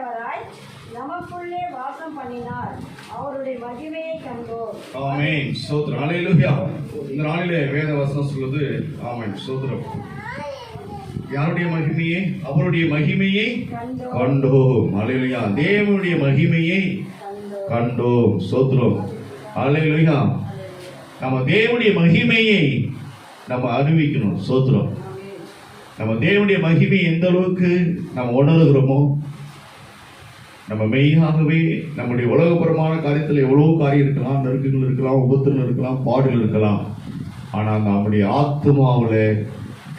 நிறைந்தவராய் நமக்குள்ளே வாசம் பண்ணினார். அவருடைய மகிமையை கண்டோம். ஆமென். ஸ்தோத்திரம். ஹல்லேலூயா. இந்த நாளிலே வேத வசனம் சொல்லுது. ஆமென். ஸ்தோத்திரம். யாருடைய மகிமையை? அவருடைய மகிமையை கண்டோம். ஹல்லேலூயா. தேவனுடைய மகிமையை கண்டோம். ஸ்தோத்திரம். ஹல்லேலூயா. நம்ம தேவனுடைய மகிமையை நம்ம அறிவிக்கணும். ஸ்தோத்திரம். நம்ம தேவனுடைய மகிமை எந்த அளவுக்கு நம்ம உணர்கிறோமோ, நம்ம மெய்யாகவே நம்முடைய உலகபரமான காரியத்தில் எவ்வளவு காரியம் இருக்கலாம், நெருக்கங்கள் இருக்கலாம், உபத்திரம் இருக்கலாம், பாடுகள் இருக்கலாம். ஆனால் நம்முடைய ஆத்மாவில்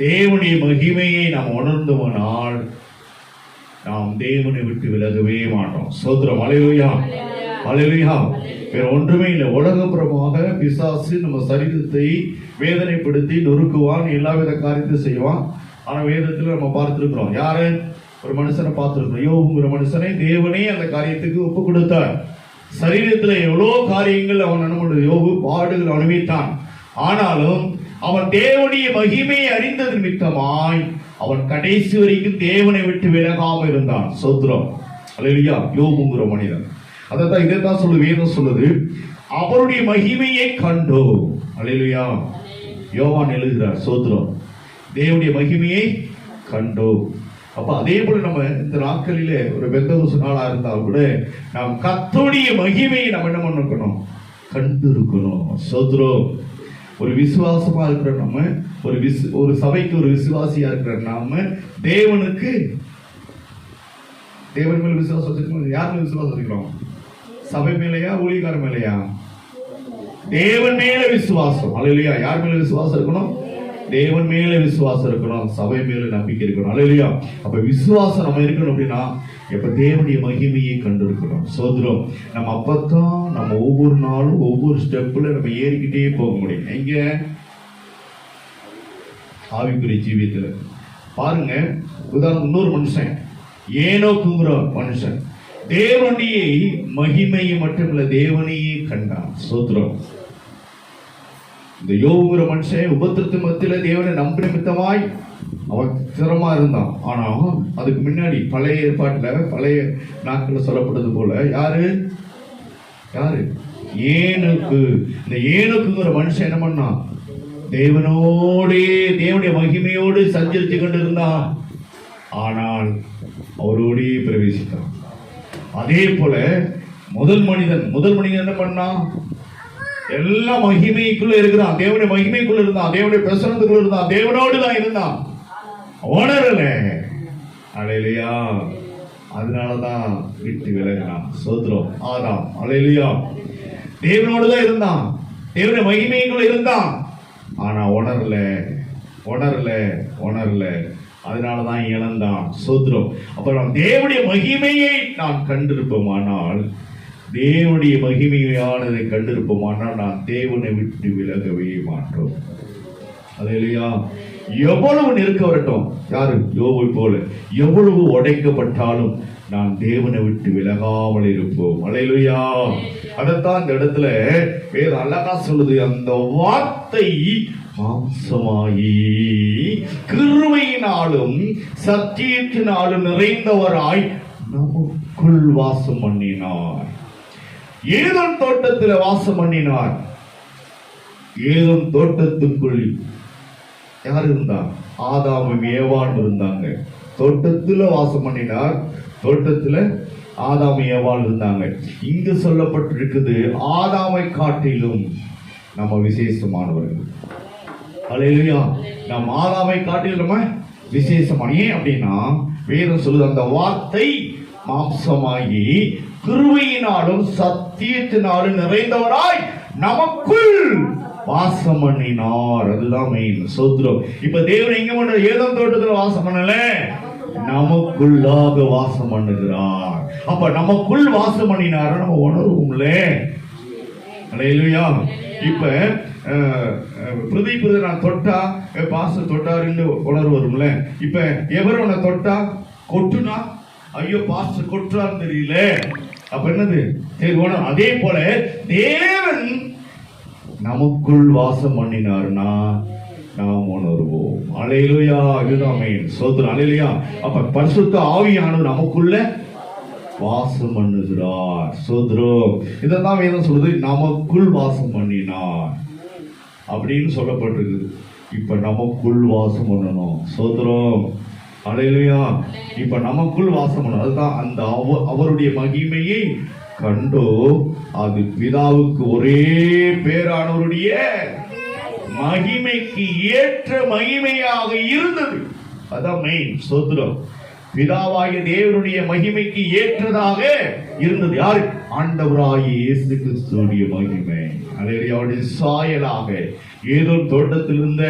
தேவனுடைய மகிமையை நாம் உணர்ந்தோமானால் நாம் தேவனை விட்டு விலகவே மாட்டோம். ஸ்தோத்திரம். ஹல்லேலூயா. ஹல்லேலூயா. வேற ஒன்றுமே இல்லை. உலகபுறமாக பிசாசு நம்ம சரீரத்தை வேதனைப்படுத்தி நொறுக்குவான், எல்லாவித காரியத்தை செய்வான். ஆனா வேதத்துல நம்ம பார்த்திருக்கிறோம், யாரு? ஒரு மனுஷனை பார்த்திருக்கிறோம். யோபுங்கிற மனுஷனை தேவனே அந்த காரியத்துக்கு ஒப்பு கொடுத்தார். சரீரத்துல எவ்வளவு காரியங்கள் அவன் நம்முடைய யோபு பாடுகள் அனுபவித்தான். ஆனாலும் அவன் தேவனுடைய மகிமையை அறிந்தது நிமித்தமாய் அவன் கடைசி வரைக்கும் தேவனை விட்டு விலகாம இருந்தான். ஸ்தோத்திரம். அல்லேலூயா. யோபுங்கிற மனிதன் அதான் இதைத்தான் சொல்லு வேதம் சொல்லுது, அவருடைய மகிமையை கண்டோ. அல்லேலூயா. யோவான் எழுதுகிறார். ஸ்தோத்திரம். தேவனுடைய மகிமையை கண்டோ. அப்ப அதே போல நம்ம இந்த நாட்களிலே ஒரு பெந்தகோஸ்து நாளா இருந்தால் கூட நாம் கர்த்தருடைய மகிமையை நம்ம என்ன பண்ணணும்? கண்டு இருக்கணும். ஸ்தோத்திரம். ஒரு விசுவாசமா இருக்கிற நம்ம, ஒரு சபைக்கு ஒரு விசுவாசியா இருக்கிற நாம தேவனுக்கு, தேவன் மேல விசுவாசம் வச்சிருக்கோம். யார் மேல விசுவாசம் வச்சிருக்கிறோம்? சபை மேலையா, ஊழியக்கார மேலையா? தேவன் மேல விசுவாசம். அல்லேலூயா. யார் மேல விசுவாசம் இருக்கணும்? தேவன் மேல விசுவாசம் இருக்கணும், சபை மேல நம்பிக்கை இருக்கணும். அல்லேலூயா. அப்ப விசுவாசம் நம்ம இருக்கணும் அப்படின்னா எப்ப தேவனுடைய மகிமையை கண்டு இருக்கணும். சோதரம். நம்ம அப்பதான் நம்ம ஒவ்வொரு நாளும் ஒவ்வொரு ஸ்டெப்ல நம்ம ஏறிக்கிட்டே போக முடியும். எங்க? ஆவிக்குரிய ஜீவியத்துல பாருங்க. உதாரணம், இன்னொரு மனுஷன் ஏனோக்குங்கிற மனுஷன் தேவனுடைய மகிமையை மட்டுமில்ல தேவனையே கண்டான். சோதரம். இந்த யோபுங்கிற மனுஷன் உபத்திரத்து மத்தியில தேவனை நம்பின மித்தமாய் அவன் சிரமமா இருந்தான். ஆனா அதுக்கு முன்னாடி பழைய ஏற்பாட்டுல பழைய நாட்கள் சொல்லப்பட்டது போல யாரு ஏனோக்கு. இந்த ஏனோக்குங்கிற மனுஷன் என்ன பண்ணான்? தேவனுடைய மகிமையோடு சஞ்சரித்து கொண்டு இருந்தான். ஆனால் அவரோடே பிரவேசித்தான். அதே போல முதல் மனிதன் என்ன பண்ணான்? எல்லா மகிமைக்குள்ள இருக்கிறான், தேவனுடைய மகிமைக்குள்ள இருந்தான், தேவனுடைய பிரசன்னத்துக்குள்ள இருந்தான், தேவனோடு தான் இருந்தான். உணரல. அல்லேலூயா. அதனாலதான் விட்டு விலகினான். சோத்ரம். ஆதாம். அல்லேலூயா. தேவனோடு தான் இருந்தான், தேவனுடைய மகிமைக்குள்ள இருந்தான். ஆனா உணரல. அதனாலதான் இழந்தான். சோத்ரம். அப்ப நாம் தேவனுடைய மகிமையை நான் கண்டிருப்போமானால், தேவனுடைய மகிமையானதை கண்டிருப்போமானால் நான் தேவனை விட்டு விலகவே மாட்டோம். அல்லேலூயா. எவ்வளவு நெருக்க வரட்டும், யாரு? யோபை போல எவ்வளவு உடைக்கப்பட்டாலும் நான் தேவனை விட்டு விலகாமல் இருப்போம். அல்லேலூயா. அதைத்தான் இந்த இடத்துல வேதம் அழகா சொல்லுது. அந்த வார்த்தை மாம்சமாயி கிருபையினாலும் சத்தியத்தினாலும் நிறைந்தவராய் நமக்குள் வாசம் பண்ணினார். ஏதேன் தோட்டத்தில் வாசம் பண்ணினார். ஏதேன் தோட்டத்துக்குள் யார் இருந்தார்? ஆதாமும் ஏவாளும் இருந்தாங்க. தோட்டத்துல வாசம் பண்ணினார். தோட்டத்துல ஆதாமும் ஏவாள் இருந்தாங்க. இங்கு சொல்லப்பட்டிருக்குது, ஆதாமை காட்டிலும் நம்ம விசேஷமானவர்கள். அல்லேலூயா. நாம் ஆதாமை காட்டிலும் நம்ம விசேஷமான. ஏன் அப்படின்னா வேதம் சொல்லுது, அந்த வார்த்தை மாம்சமாகி கிருபையினாலும் சத்தியத்தினாலும் நிறைந்தவராய் நமக்குள் வாசம் பண்ணினார். அதுதான் மெயின். சோத்ரம். இப்ப தேவன் எங்க பண்ண? ஏதேன் தோட்டத்துல வாசம் பண்ணல, நமக்குள்ளாக வாசம் பண்ணுகிறார். அப்ப நமக்குள் வாசம் பண்ணினார் நம்ம உணர்வும்ல. அல்லேலூயா. இப்ப பிரதீப் நான் தொட்டா பாச தொட்டாருன்னு உணர்வு வரும்ல. இப்ப எவரும் உன்னை தொட்டா கொட்டுனா ஐயோ பாஸ்டர் கொட்டுறான்னு தெரியல, அப்ப என்னது? சரி உணர்வு. அதே போல தேவன் நமக்குள் வாசம் பண்ணினார்னா நாம் உணர்வோம். அல்லேலூயா. இதுதான் மெயின். சோத்ரம். அல்லேலூயா. அப்ப பரிசுத்த ஆவியானவர் நமக்குள்ள வாசம் பண்ணுகிறார். சோதரம். இதான் வேதம் சொல்லுது, நமக்குள் வாசம் பண்ணினார் அப்படின்னு சொல்லப்பட்டிருக்குது. இப்ப நமக்குள் வாசம் பண்ணணும். சோதரம். அல்லேலூயா. இப்ப நமக்குள் வாசம் பண்ணணும். அதுதான் அந்த அவருடைய மகிமையை கண்டோ, அது பிதாவுக்கு ஒரே பேரானவருடைய மகிமைக்கு ஏற்ற மகிமையாக இருந்தது. அதான் மெயின். சோதரம். பிதாவாகிய தேவனுடைய மகிமைக்கு ஏற்றதாக இருந்தது. யாரு? ஆண்டவராகிய இயேசு கிறிஸ்துவுடைய மகிமை. அவருடைய சாயலாக ஏதோ தோட்டத்தில் இருந்த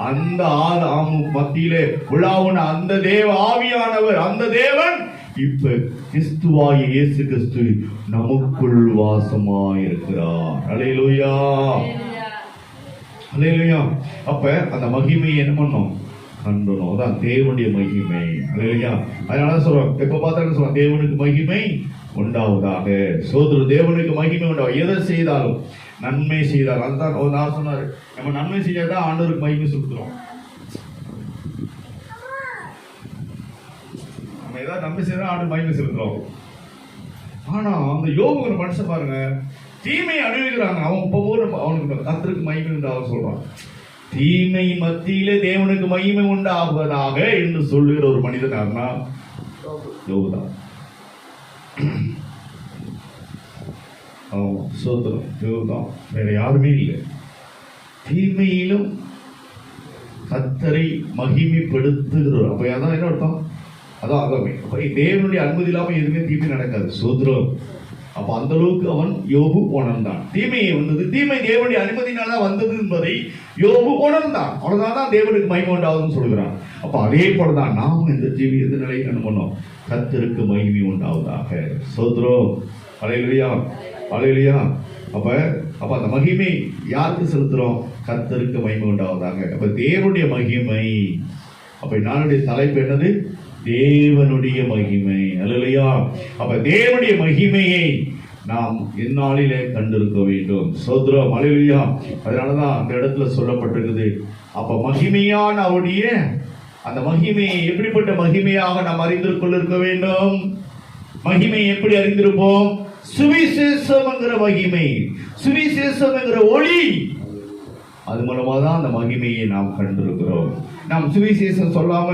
அந்த ஆதாமு மத்தியிலே உலாவுன அந்த தேவ ஆவியானவர், அந்த தேவன் இப்ப கிறிஸ்துவாகிய இயேசு கிறிஸ்து நமக்குள் வாசமாயிருக்கிறார். அல்லேலூயா, அல்லேலூயா. அப்ப அந்த மகிமையை என்ன பண்ணோம்? கண்டணும். அதான் தேவனுடைய மகிமை. அல்லேலூயா. அதனால சொல்றோம், எப்ப பார்த்தாலும் சொல்றோம், தேவனுக்கு மகிமை உண்டாவதாக. சோதர தேவனுக்கு மகிமை உண்டாகும். எதை செய்தாலும் நன்மை செய்தால், அதுதான் நான் சொன்னாரு, நம்ம நன்மை செய்யாதான் ஆண்டவருக்கு மகிமை செலுத்துறோம். நம்ம ஏதாவது நன்மை செய்யறோம், ஆண்டு மகிமை செலுத்துறோம். ஆனா அந்த யோகங்கிற மனுஷன் பாருங்க, தீமை அனுபவிக்கிறாங்க, அவன் அவனுக்கு கர்த்தருக்கு மகிமை உண்டாக சொல்றான். தீமை மத்தியிலே தேவனுக்கு மகிமை உண்டாவதாக என்று சொல்லுகிற ஒரு மனிதன் யாருன்னா யோகுதான். சோதரம் யோகுதான், வேற யாருமே இல்லை. தீமையிலும் கர்த்தரை மகிமைப்படுத்துகிறோம். அப்ப அதான் என்ன அர்த்தம்? அதான் அகமே. அப்ப தேவனுடைய அனுமதி இல்லாம எதுவுமே தீமை நடக்காது. சோதரம். அப்ப அந்த அளவுக்கு அவன் யோபு உணர்ந்தான். தீமையை வந்தது, தீமை தேவனுடைய அனுமதினால வந்தது என்பதை யோபு உணர்ந்தான். அவ்வளவுதான் தேவனுக்கு மகிமை உண்டாவதுன்னு சொல்கிறான். அப்ப அதே போலதான் நாம் இந்த ஜீவி எந்த நிலையை அனுமணும்? கர்த்தருக்கு மகிமை உண்டாவதாக. சோதரம். அல்லேலூயா, அல்லேலூயா. அப்ப அந்த மகிமை யாருக்கு செலுத்துறோம்? கர்த்தருக்கு மகிமை உண்டாவதாக. அப்ப தேவனுடைய மகிமை. அப்ப நாளுடைய தலைப்பு என்னது? தேவனுடைய மகிமை. அல்லேலூயா. அப்ப தேவனுடைய மகிமையை நாம் எந்நாளிலே கண்டிருக்க வேண்டும். சோதரம். அல்லேலூயா. அதனாலதான் அந்த இடத்துல சொல்லப்பட்டிருக்குது. அப்ப மகிமையான அவருடைய அந்த மகிமையை எப்படிப்பட்ட மகிமையாக நாம் அறிந்து கொண்டிருக்க வேண்டும்? மகிமை எப்படி அறிந்திருப்போம்? சுவிசேஷம் என்கிற மகிமை, சுவிசேஷம் என்கிற ஒளி, அது மூலமா தான் அந்த மகிமையை நாம் கண்டிருக்கிறோம். நாம் சுவிசேஷம் சொல்லாம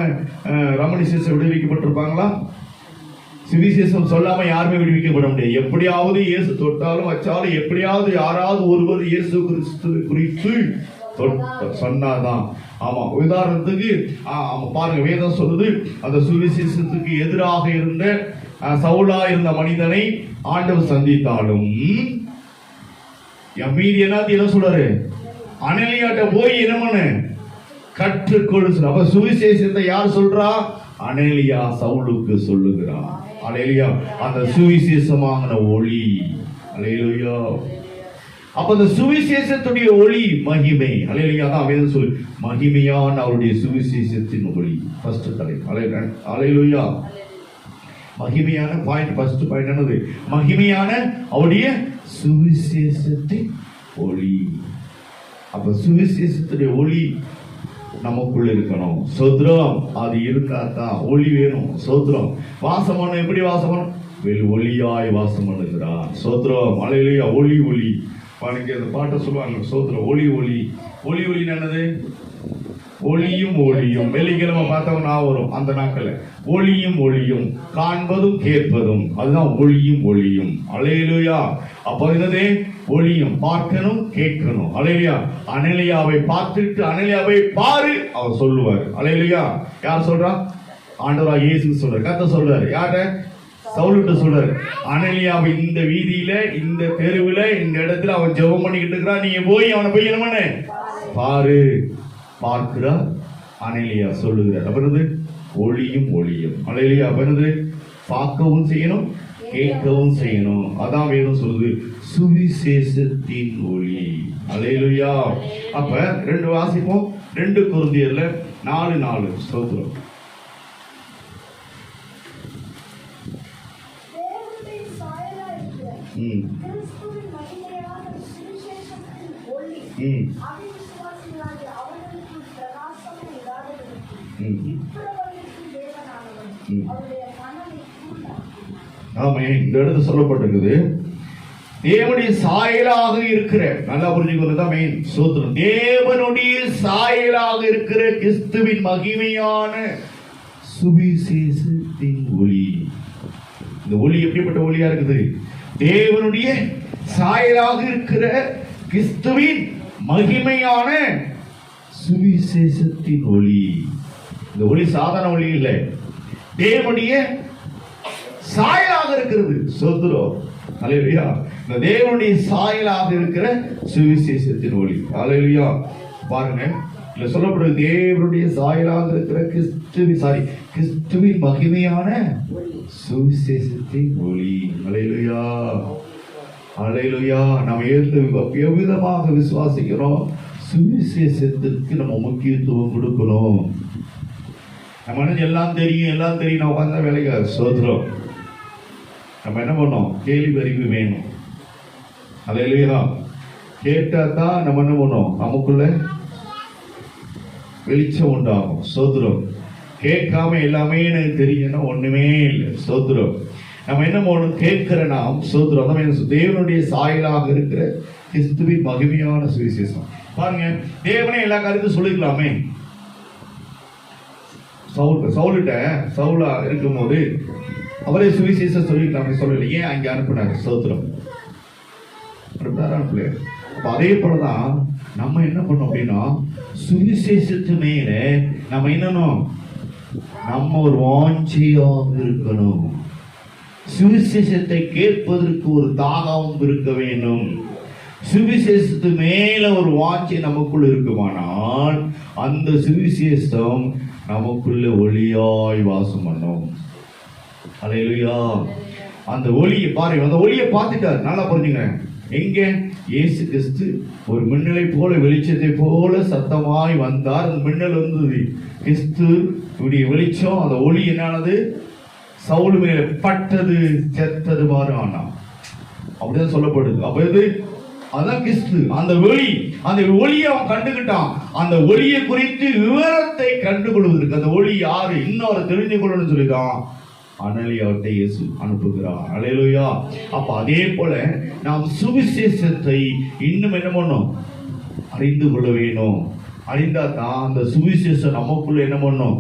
ரமணி சிசை விடுவிக்கப்பட்டிருப்பாங்களா? சுவிசேஷம் சொல்லாம யாருமே விடுவிக்கப்பட முடியாது. எப்படியாவது இயேசு தொட்டாலும் வச்சாலும் எப்படியாவது யாராவது ஒருவர் இயேசு கிறிஸ்து குறித்து சொன்னாதான். ஆமா, உதாரணத்துக்கு பாருங்க, வேதம் சொல்லுது, அந்த சுவிசேஷத்துக்கு எதிராக இருந்த சவுலா இருந்த மனிதனை ஆண்டவர் சந்தித்தாலும் மீதி என்ன சொல்றாரு? அனலியாட்ட போய் என்ன கற்றுக்கொடு. அப்ப சுவிசேஷத்தை யார் சொல்றா? அனலியா சவுலுக்கு சொல்லுகிறார். அல்லேலூயா. அந்த சுவிசேஷமான ஒளி. அல்லேலூயா. அப்ப அந்த சுவிசேஷத்துடைய ஒளி மகிமை. அல்லேலூயா. தான் வேதம் சொல்லு, மகிமையான அவருடைய சுவிசேஷத்தின் ஒளி. ஃபர்ஸ்ட் தலைப்பு. அல்லேலூயா. மகிமையான பாயிண்ட், ஃபர்ஸ்ட் பாயிண்ட் என்னது? மகிமையான அவருடைய சுவிசேஷத்தின் ஒளி. அப்ப சுவிசேஷத்துடைய ஒளி நமக்குள்ள இருக்கணும். சோத்ரம். அது இருந்தாதான் ஒளி வேணும். சோத்ரம். வாசமான எப்படி வாசமானும்? ஒளியாய் வாசம் பண்ணுகிறார். சோத்ரம். அல்லேலூயா. ஒளி ஒளி. பாருங்க, அந்த பாட்டை சொல்லுவாங்க. சோத்ரம். ஒளி ஒளி. ஒளி ஒளி என்னது? ஒளியும் ஒளியும். வெள்ளிக்கிழமை பார்த்தவங்க நான் வரும் அந்த நாட்கள். ஒளியும் ஒளியும், காண்பதும் கேட்பதும், அதுதான் ஒளியும் ஒளியும். அல்லேலூயா. அப்ப என்னது? ஒளியும் பார்க்கணும், கேட்கணும். அல்லேலூயா. அனலியாவை பார்த்துட்டு அனலியாவை பாரு அவர் சொல்லுவார். அல்லேலூயா. யார் சொல்றா? ஆண்டவராகிய இயேசு சொல்றாரு. கர்த்தர் சொல்றாரு. யார? சவுலுட்ட சொல்றாரு. அனலியாவை இந்த வீதியில, இந்த தெருவில், இந்த இடத்துல அவன் ஜெபம் பண்ணிக்கிட்டு இருக்கிறான், நீங்க போய் அவனை போய் என்ன பண்ணு? பாரு. பார்க்கிறார். அனலியா சொல்லுகிறார். அப்ப ஒளியும் ஒளியும். அல்லேலூயா. அப்ப பார்க்கவும் செய்யணும், கேட்கவும் செய்யணும். அதான் வேதம் சொல்லுது, சுவிசேஷத்தின் ஒளி. அல்லேலூயா. அப்ப ரெண்டு வாசிப்போம். 2 கொரிந்தியர்ல 4:4. ஸ்தோத்திரம். ஆமே. இந்த இடத்துல சொல்லப்பட்டிருக்குது தேவனுடைய சாயலாக இருக்கிற, நல்லா புரிஞ்சுக்கொள்ளுதான் மெயின் சூத்திரம். தேவனுடைய சாயலாக இருக்கிற கிறிஸ்துவின் மகிமையான சுவிசேஷத்தின் ஒளி. இந்த ஒளி எப்படிப்பட்ட ஒளியா இருக்குது? தேவனுடைய சாயலாக இருக்கிற கிறிஸ்துவின் மகிமையான சுவிசேஷத்தின் ஒளி. இந்த ஒளி சாதாரண ஒளி இல்லை, தேவனுடைய சாயலாக இருக்கிறது. சோதரம் அல்லேலூயா. இந்த தேவனுடைய சாயலாக இருக்கிற சுவிசேஷத்தின் ஒளி. அல்லேலூயா. பாருங்க, இதுல சொல்லப்படுது தேவனுடைய சாயலாக இருக்கிற கிறிஸ்துவின் மகிமையான சுவிசேஷத்தின் ஒளி. அல்லேலூயா, அல்லேலூயா. நம்ம எவ்விதமாக விசுவாசிக்கிறோம்? சுவிசேஷத்திற்கு நம்ம முக்கியத்துவம் கொடுக்கணும். நம்ம எல்லாம் தெரியும் எல்லாம் தெரியும் நான் உட்கார்ந்த வேலைக்கு சோதரம். நம்ம என்ன பண்ணோம்? கேள்வி அறிவு வேணும். அல்லேலூயா. கேட்டா தான் நம்ம என்ன பண்ணோம்? நமக்குள்ள வெளிச்சம் உண்டாகும். சோதரம். கேட்காம எல்லாமே எனக்கு தெரியும்னா ஒண்ணுமே இல்லை. சோதரம். நம்ம என்ன பண்ணணும்? கேட்கிற நாம் சோதரம். தேவனுடைய சாயலாக இருக்கிற கிறிஸ்துவின் மகிமையான சுவிசேஷம். பாருங்க, தேவனே எல்லா காரியத்தையும் சொல்லிக்கலாமே. சவுலா இருக்கும்போது அவரே சுவிசேஷம் சொல்லிக்கலாமே, சொல்லல. ஏன் அங்க அனுப்பினார்? சோத்திரம். அதே போலதான் நம்ம என்ன பண்ணோம் அப்படின்னா, சுவிசேஷத்து மேல நம்ம என்னணும்? நம்ம ஒரு வாஞ்சையாக இருக்கணும். சுவிசேஷத்தை கேட்பதற்கு ஒரு தாகம் இருக்க வேண்டும். சுவிசேஷத்து மேல ஒரு வாஞ்சை நமக்குள்ள இருக்குமானால் அந்த சுவிசேஷம் நமக்குள்ள ஒளியாய் வாசம் பண்ணும். அல்லேலூயா. அந்த ஒளியை பாருங்க, அந்த ஒளியை பார்த்துட்டார். நல்லா புரிஞ்சுங்க. எங்க? இயேசு கிறிஸ்து ஒரு மின்னலை போல, வெளிச்சத்தை போல சத்தமாய் வந்தார். அந்த மின்னல் வந்தது கிறிஸ்து வெளிச்சம். அந்த ஒளி என்னானது? சவுல் மேல பட்டது, செத்தது மாறு ஆனா. அப்படிதான் சொல்லப்படுது. அப்ப இது அதான் கிறிஸ்து. அந்த ஒளியை அவன் கண்டுகிட்டான். அந்த ஒளியை குறித்து விவரத்தை கண்டுகொள்வதற்கு அந்த ஒளி யாரு இன்னொரு தெரிஞ்சு கொள்ளணும்னு சொல்லிதான் அனலியாவத்தை இயேசு அனுப்புகிறார். அல்லேலூயா. அப்ப அதே போல நாம் சுவிசேஷத்தை இன்னும் என்ன பண்ணும்? அறிந்து கொள்ள வேணும். அறிந்தா தான் அந்த சுவிசேஷம் நமக்குள்ள என்ன பண்ணும்?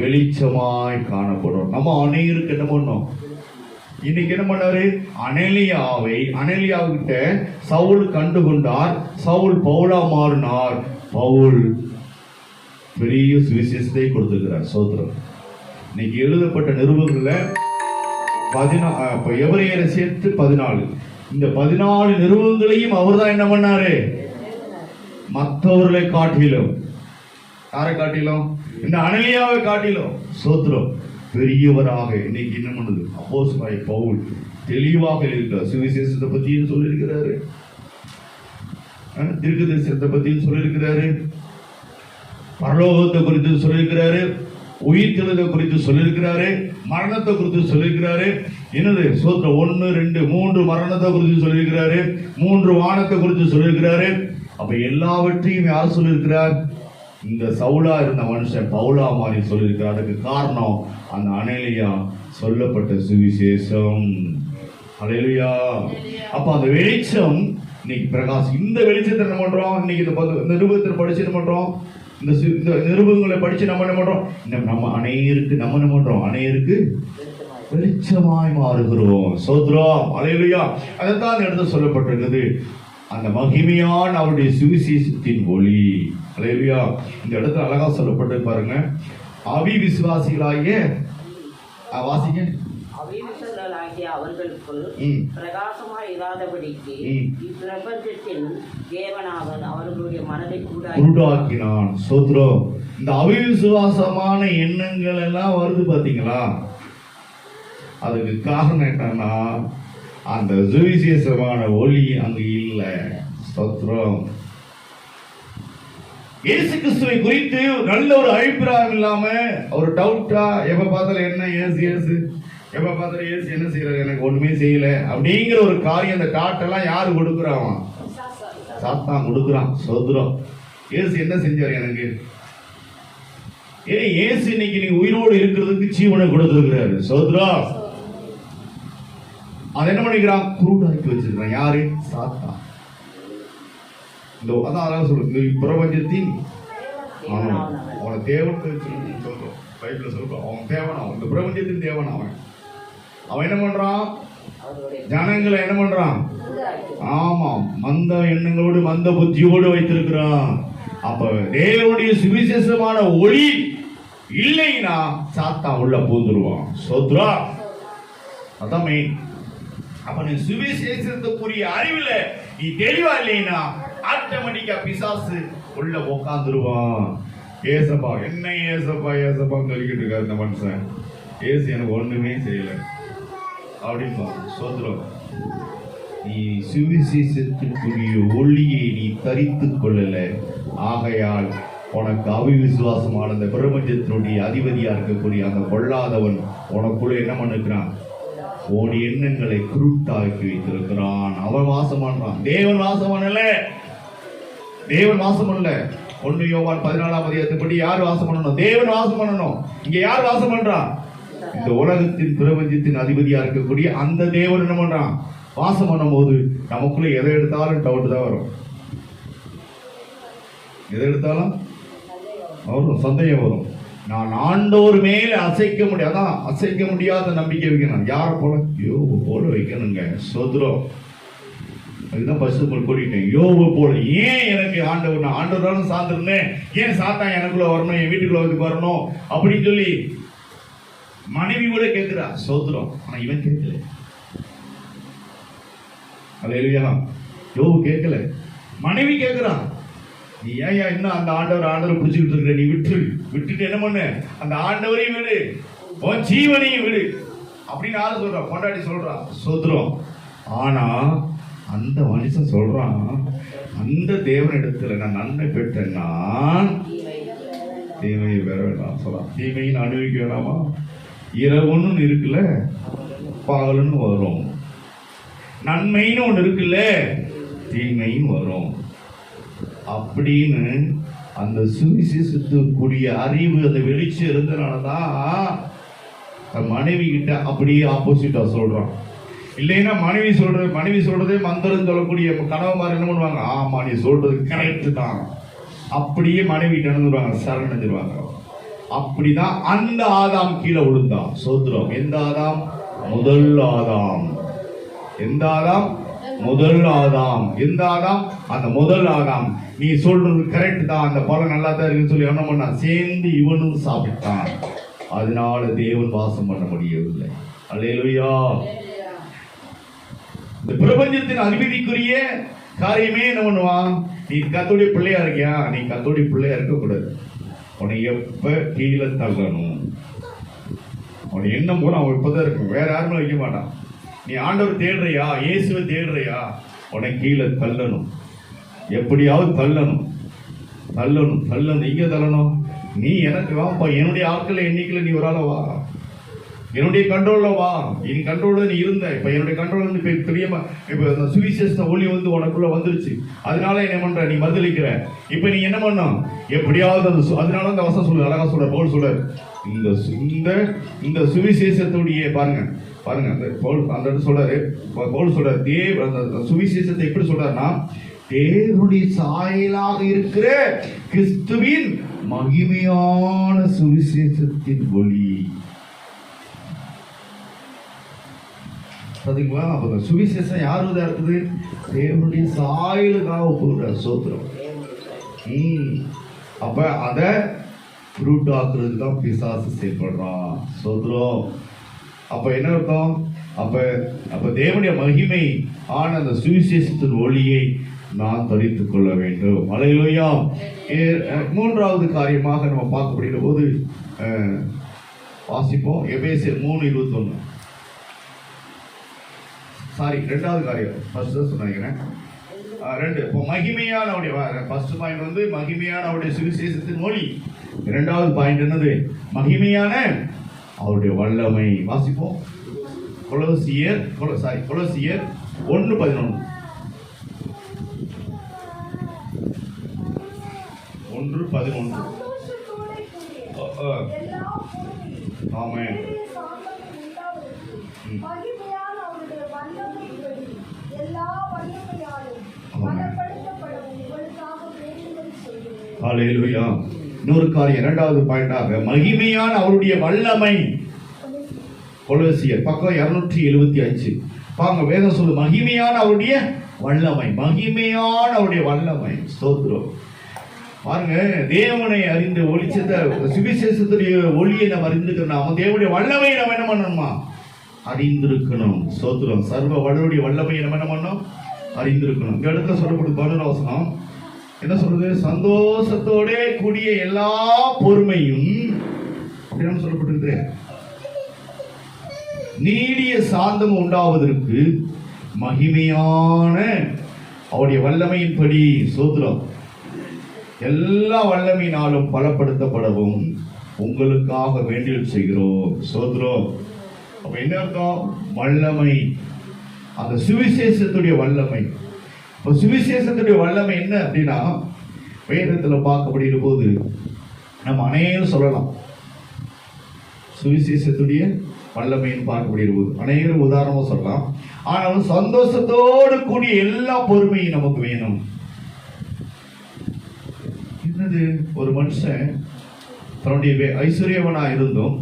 வெளிச்சமாய் காணப்படும். நம்ம அநேகருக்கு என்ன பண்ணும்? இன்னைக்கு என்ன பண்ணாரு? அனலியாவிட்ட சவுல் கண்டுகொண்டார். சவுல் பவுலா மாறினார். பவுல் பெரிய சுவிசேஷத்தை கொடுத்திருக்கிறார். சோத்திரம். இன்னைக்கு எழுதப்பட்ட நிருபங்கள்ல எபிரேயரை சேர்த்து 14. இந்த 14 நிருபங்களையும் அவர் தான் என்ன பண்ணாரு? மற்றவர்களை காட்டிலும், யாரை காட்டிலும்? இந்த அனலியாவை காட்டிலும் சோத்திரம் பெரியவராக இன்னைக்கு என்ன பண்ணுது? அப்போஸ்தலனாகிய பவுல் தெளிவாக இருக்கிறார். சுவிசேஷத்தை பத்தியும் சொல்லியிருக்கிறாரு, தீர்க்கதரிசனத்தை பத்தியும் சொல்லியிருக்கிறாரு, பரலோகத்தை குறித்து சொல்லியிருக்கிறாரு, உயிர்த்தெழுதலை குறித்து சொல்லியிருக்கிறாரு, மரணத்தை குறித்து சொல்லியிருக்கிறாரு. என்னது? சோத்திரம் 1, 2, 3 மரணத்தை குறித்து சொல்லியிருக்கிறாரு, 3 வானத்தை குறித்து சொல்லியிருக்கிறாரு. அப்ப எல்லாவற்றையும் யார் சொல்லியிருக்கிறார்? இந்த சவுலா இருந்த மனுஷன் பவுலா மாறி சொல்லியிருக்கிறார். அதுக்கு காரணம் அந்த அனலியா சொல்லப்பட்ட சுவிசேஷம். அல்லேலூயா. அப்ப அந்த வெளிச்சம் இன்னைக்கு பிரகாசம். இந்த வெளிச்சத்தை என்ன பண்றோம்? இன்னைக்கு இந்த நிருபத்தை படிச்சு என்ன பண்றோம்? இந்த நிருபங்களை படிச்சு நம்ம என்ன பண்றோம்? நம்ம அநேகருக்கு வெளிச்சமாய் மாறுகிறோம். சோத்ரம். அல்லேலூயா. அதைத்தான் எடுத்து சொல்லப்பட்டிருக்கிறது. அந்த மகிமையான அவருடைய சுவிசேஷத்தின் ஒளி. அல்லேலூயா. இந்த இடத்துல அழகா சொல்லப்பட்டு பாருங்க. அவிவிசுவாசிகளாகிய வாசிங்க. அவிவிசுவாசிகளாகிய அவர்களுக்குள் பிரகாசமாய் இராதபடிக்கு இப்பிரபஞ்சத்தின் தேவனாவன் அவர்களுடைய மனதை குருடாக்கினான். சோத்ரம். இந்த அவிவிசுவாசமான எண்ணங்கள் எல்லாம் வருது பாத்தீங்களா? அதுக்கு காரணம் என்னன்னா அந்த சுவிசேஷமான ஒளி அங்கு இல்லை. ஸ்தோத்திரம். இயேசு கிறிஸ்துவை குறித்து நல்ல ஒரு அபிப்பிராயம் இல்லாம ஒரு டவுட்டா, எப்ப பார்த்தாலும் என்ன இயேசு எப்ப பார்த்தாலும் இயேசு என்ன செய்யறாரு, எனக்கு ஒண்ணுமே செய்யல அப்படிங்கிற ஒரு காரியம். அந்த டாட்டெல்லாம் யாரு கொடுக்குறான்? சாத்தான் கொடுக்குறான். ஸ்தோத்திரம். இயேசு என்ன செஞ்சாரு எனக்கு? இயேசு இன்னைக்கு நீ உயிரோடு இருக்கிறதுக்கு ஜீவனை கொடுத்திருக்கிறாரு. ஸ்தோத்திரம். அதை என்ன பண்ணிக்கிறான்? குருடாக்கி வச்சிருக்கிறான். யாரு? சாத்தான். அதான் சொல்லுங்க, இந்த பிரபஞ்சத்தின் அவனை தேவன் சொல்றோம். பைபிள்ல சொல்றோம், அவன் தேவன். அவன் இந்த பிரபஞ்சத்தின் தேவன். அவன் என்ன பண்றான்? ஜனங்களை என்ன பண்றான்? ஆமாம், மந்த எண்ணங்களோடு மந்த புத்தியோடு வைத்திருக்கிறான். அப்ப தேவனுடைய சுவிசேஷமான ஒளி இல்லைன்னா சாத்தான் உள்ள பூந்துருவான். சோத்ரா, அதான் மெயின். அப்ப நீ சுவிசேஷத்துக்குரிய அறிவுல நீ தெளிவா இல்லைன்னா ஆட்டோமேட்டிக்கா பிசாசு உள்ள உட்காந்துருவான். ஏசப்பா என்ன ஏசப்பா ஏசப்பான்னு சொல்லிக்கிட்டு இருக்காரு இந்த மனுஷன். ஏசு எனக்கு ஒண்ணுமே செய்யல அப்படின்பா. சோத்ரம், நீ சுவிசேஷத்திற்குரிய ஒளியை நீ தரித்துக் கொள்ளல. ஆகையால் உனக்கு அவிசுவாசமான அந்த பிரபஞ்சத்தினுடைய அதிபதியா இருக்கக்கூடிய அந்த கொள்ளாதவன் உனக்குள்ள என்ன பண்ணிருக்கிறான்? உன் எண்ணங்களை குருட்டாக்கி வைத்திருக்கிறான். அவன் வாசம் பண்றான். தேவன் வாசம் பண்ணல. தேவன் வாசம் பண்ணல. 1 யோவான் 14ஆம் அதிகாரத்தின்படி யார் வாசம் பண்ணணும்? தேவன் வாசம் பண்ணணும். இங்க யார் வாசம் பண்றான்? இந்த உலகத்தின் பிரபஞ்சத்தின் அதிபதியா இருக்கக்கூடிய அந்த தேவன் என்ன பண்றான்? வாசம் பண்ணும் போது நமக்குள்ள எதை எடுத்தாலும் டவுட் தான் வரும். எதை எடுத்தாலும் வரும், சந்தேகம் வரும். நான் ஆண்டவர் மேல அசைக்க முடியாத நம்பிக்கை வைக்கணும். யார போல? யோபு போல வைக்கணுங்க. சோத்ரம், அதுதான் பசு கூட்டிட்டேன். யோபு போல. ஏன் எனக்கு ஆண்டவர், நான் ஆண்டவராலும் சார்ந்திருந்தேன், ஏன் சாத்தான் எனக்குள்ள வரணும், என் வீட்டுக்குள்ள வந்து வரணும் அப்படின்னு சொல்லி மனைவி கூட கேட்கிறா. சோத்ரம், ஆனா இவன் கேட்கல. அல்லேலூயா. யோபு கேட்கல, மனைவி கேட்கிறான். நீ ஏன் இன்னும் அந்த ஆண்டவர் பிடிச்சுக்கிட்டு இருக்க? நீ விட்டுட்டு என்ன பண்ணு? அந்த ஆண்டவரையும் விடு, உன் ஜீவனையும் விடு அப்படின்னு யாரு சொல்றா? பொண்டாட்டி சொல்றா. சோத்ரம், ஆனா அந்த மனுஷன் சொல்றான், அந்த தேவனிடத்துல நான் நன்மை பெற்றேன்னா தீமையை பெற வேண்டாம் சொல்றான். தீமையை அனுபவிக்க வேண்டாமா? இரவுன்னு இருக்குல்ல, பகலுன்னு வரும். நன்மைன்னு ஒண்ணு இருக்குல்ல, தீமையும் வரும். அப்படின்னு அந்த சுவிசேஷத்துக்குரிய அறிவு, அந்த வெளிச்சம் இருந்தனாலதான் மனைவி கிட்ட அப்படியே ஆப்போசிட்டா சொல்றான். இல்லைன்னா மனைவி சொல்றதே மந்திரம் சொல்லக்கூடிய கணவன்மார் என்ன பண்ணுவாங்க? ஆமா, நீ சொல்றது கரெக்ட் தான், அப்படியே மனைவி நடந்துருவாங்க, சரணடைஞ்சிருவாங்க. அப்படிதான் அந்த ஆதாம் கீழே விழுந்தான். சோத்ரம், எந்த ஆதாம்? முதல் ஆதாம். எந்த ஆதாம்? முதல் ஆதாம். எந்த ஆதாம்? அந்த முதல் ஆதாம். நீ சொல்றது கரெக்ட் தான், அந்த பழம் நல்லா தான் இருக்குன்னு சொல்லி என்ன பண்ணா? சேர்ந்து இவனும் சாப்பிட்டான். அதனால தேவன் வாசம் பண்ண முடியவில்லை. அல்லேலூயா. இந்த பிரபஞ்சத்தின் அதிபதிக்குரிய காரியமே என்ன பண்ணுவான்? நீ கர்த்தருடைய பிள்ளையா இருக்கியா? நீ கர்த்தருடைய பிள்ளையா இருக்க கூடாது. உன்னை எப்ப கீழே தள்ளணும், உன்னை எண்ணம் போல அவன் இப்பதான் இருக்கும், வேற யாருமே வைக்க மாட்டான். நீ ஆண்டவர் தேடுறியா, இயேசுவை தேடுறியா, உன்னை கீழே தள்ளணும். எப்படியாவது தள்ளணும். இங்க தள்ளணும். நீ எனக்கு வாப்பா, என்னுடைய ஆட்கள் எண்ணிக்கையில நீ ஒரு ஆள வா, என்னுடைய கண்ட்ரோல்ல வா. நீ கண்ட்ரோல்ல நீ இருந்த, இப்ப என்னுடைய கண்ட்ரோல் வந்து இப்ப தெரியாம இப்ப சுவிசேஷ ஒளி வந்து உனக்குள்ள வந்துருச்சு. அதனால என்ன பண்ற? நீ பதிலிக்கிற. இப்ப நீ என்ன பண்ணும்? எப்படியாவது அதனால அந்த வசனம் சொல்லு, அழகா சொல்ற பவுல் சொல்ற, இந்த சுவிசேஷத்துடைய பாருங்க அந்த பவுல் அந்த சொல்றாரு. பவுல் சொல்றாரு, அந்த சுவிசேஷத்தை எப்படி சொல்றாருன்னா, தேவனுடைய சாயலாக இருக்கிற கிறிஸ்துவின் மகிமையான சுவிசேஷத்தின் ஒளி. பாத்தீங்களா? அப்ப சுவிசேஷம் யாருதான் இருக்குது? தேவனுடைய சாயலுக்காக போகிற சோத்திரம். அப்ப அத ஃப்ரூட் ஆக்குறதுக்கு தான் பிசாசு செயல்படுறான். சோத்திரம். அப்ப என்ன அர்த்தம்? அப்ப தேவனுடைய மகிமை ஆன அந்த சுவிசேஷத்தின் ஒளியை நான் தரித்துக் கொள்ள வேண்டும். அல்லேலூயா. மூன்றாவது காரியமாக நம்ம பார்க்கப்படுகிற போது வாசிப்போம். எபேசியர் 3:21. சாரி, ரெண்டாவது காரியம். ஃபர்ஸ்ட் தான் சொன்னேன். ரெண்டு. இப்போ மகிமையான ஃபர்ஸ்ட் பாயிண்ட் வந்து மகிமையான அவருடைய சுவிசேஷத்தின் ஒளி. இரண்டாவது பாயிண்ட் என்னது? மகிமையான அவருடைய வல்லமை. வாசிப்போம். கொலோசியர் 1:11. 1:11. ஆமென். வல்லமைப்படி எல்லா வல்லமையாலும் பலப்படுத்தப்படவும் உங்களுக்காக வேண்டுதல் செய்கிறேன். ஹல்லேலூயா. இன்னொரு காரியம், இரண்டாவது பாயிண்டாக மகிமையான அவருடைய வல்லமை. கொலோசியர் பக்கம் 275 பாங்க, வேதம் சொல்லு மகிமையான அவருடைய வல்லமை, மகிமையான அவருடைய வல்லமை. ஸ்தோத்திரம். பாருங்க, தேவனை அறிந்து ஒளிச்சத சுவிசேஷத்துடைய ஒளியை நாம் அறிந்துக்கணும். நம்ம தேவனுடைய வல்லமையை நம்ம என்ன பண்ணணுமா? அறிந்திருக்கணும். ஸ்தோத்திரம். சர்வ வல்லமையுடைய வல்லமையை நம்ம என்ன பண்ணணும்? அறிந்திருக்கணும். இந்த இடத்துல சொல்லக்கூடிய 11 வசனம் என்ன சொல்றது? சந்தோஷத்தோட கூடிய எல்லா பொறுமையும் அப்படின்னு சொல்லப்பட்டிருக்கு. நீடிய சாந்தம் உண்டாவதற்கு மகிமையான அவருடைய வல்லமையின்படி சோத்திரம் எல்லா வல்லமையினாலும் பலப்படுத்தப்படவும் உங்களுக்காக வேண்டியல் செய்கிறோம். சோத்திரம். அப்ப என்ன அர்த்தம்? வல்லமை, அந்த சுவிசேஷத்துடைய வல்லமை. இப்ப சுவிசேஷத்துடைய வல்லமை என்ன அப்படின்னா, வேதத்துல பார்க்கப்படுகிற போது நம்ம அநேகம் சொல்லலாம். சுவிசேஷத்துடைய வல்லமைன்னு பார்க்கப்படுகிற போது அநேகம் உதாரணமா சொல்லலாம். ஆனாலும் சந்தோஷத்தோடு கூடிய எல்லா பொறுமையும் நமக்கு வேணும். என்னது? ஒரு மனுஷன் தன்னுடைய ஐஸ்வர்யவனா இருந்தும்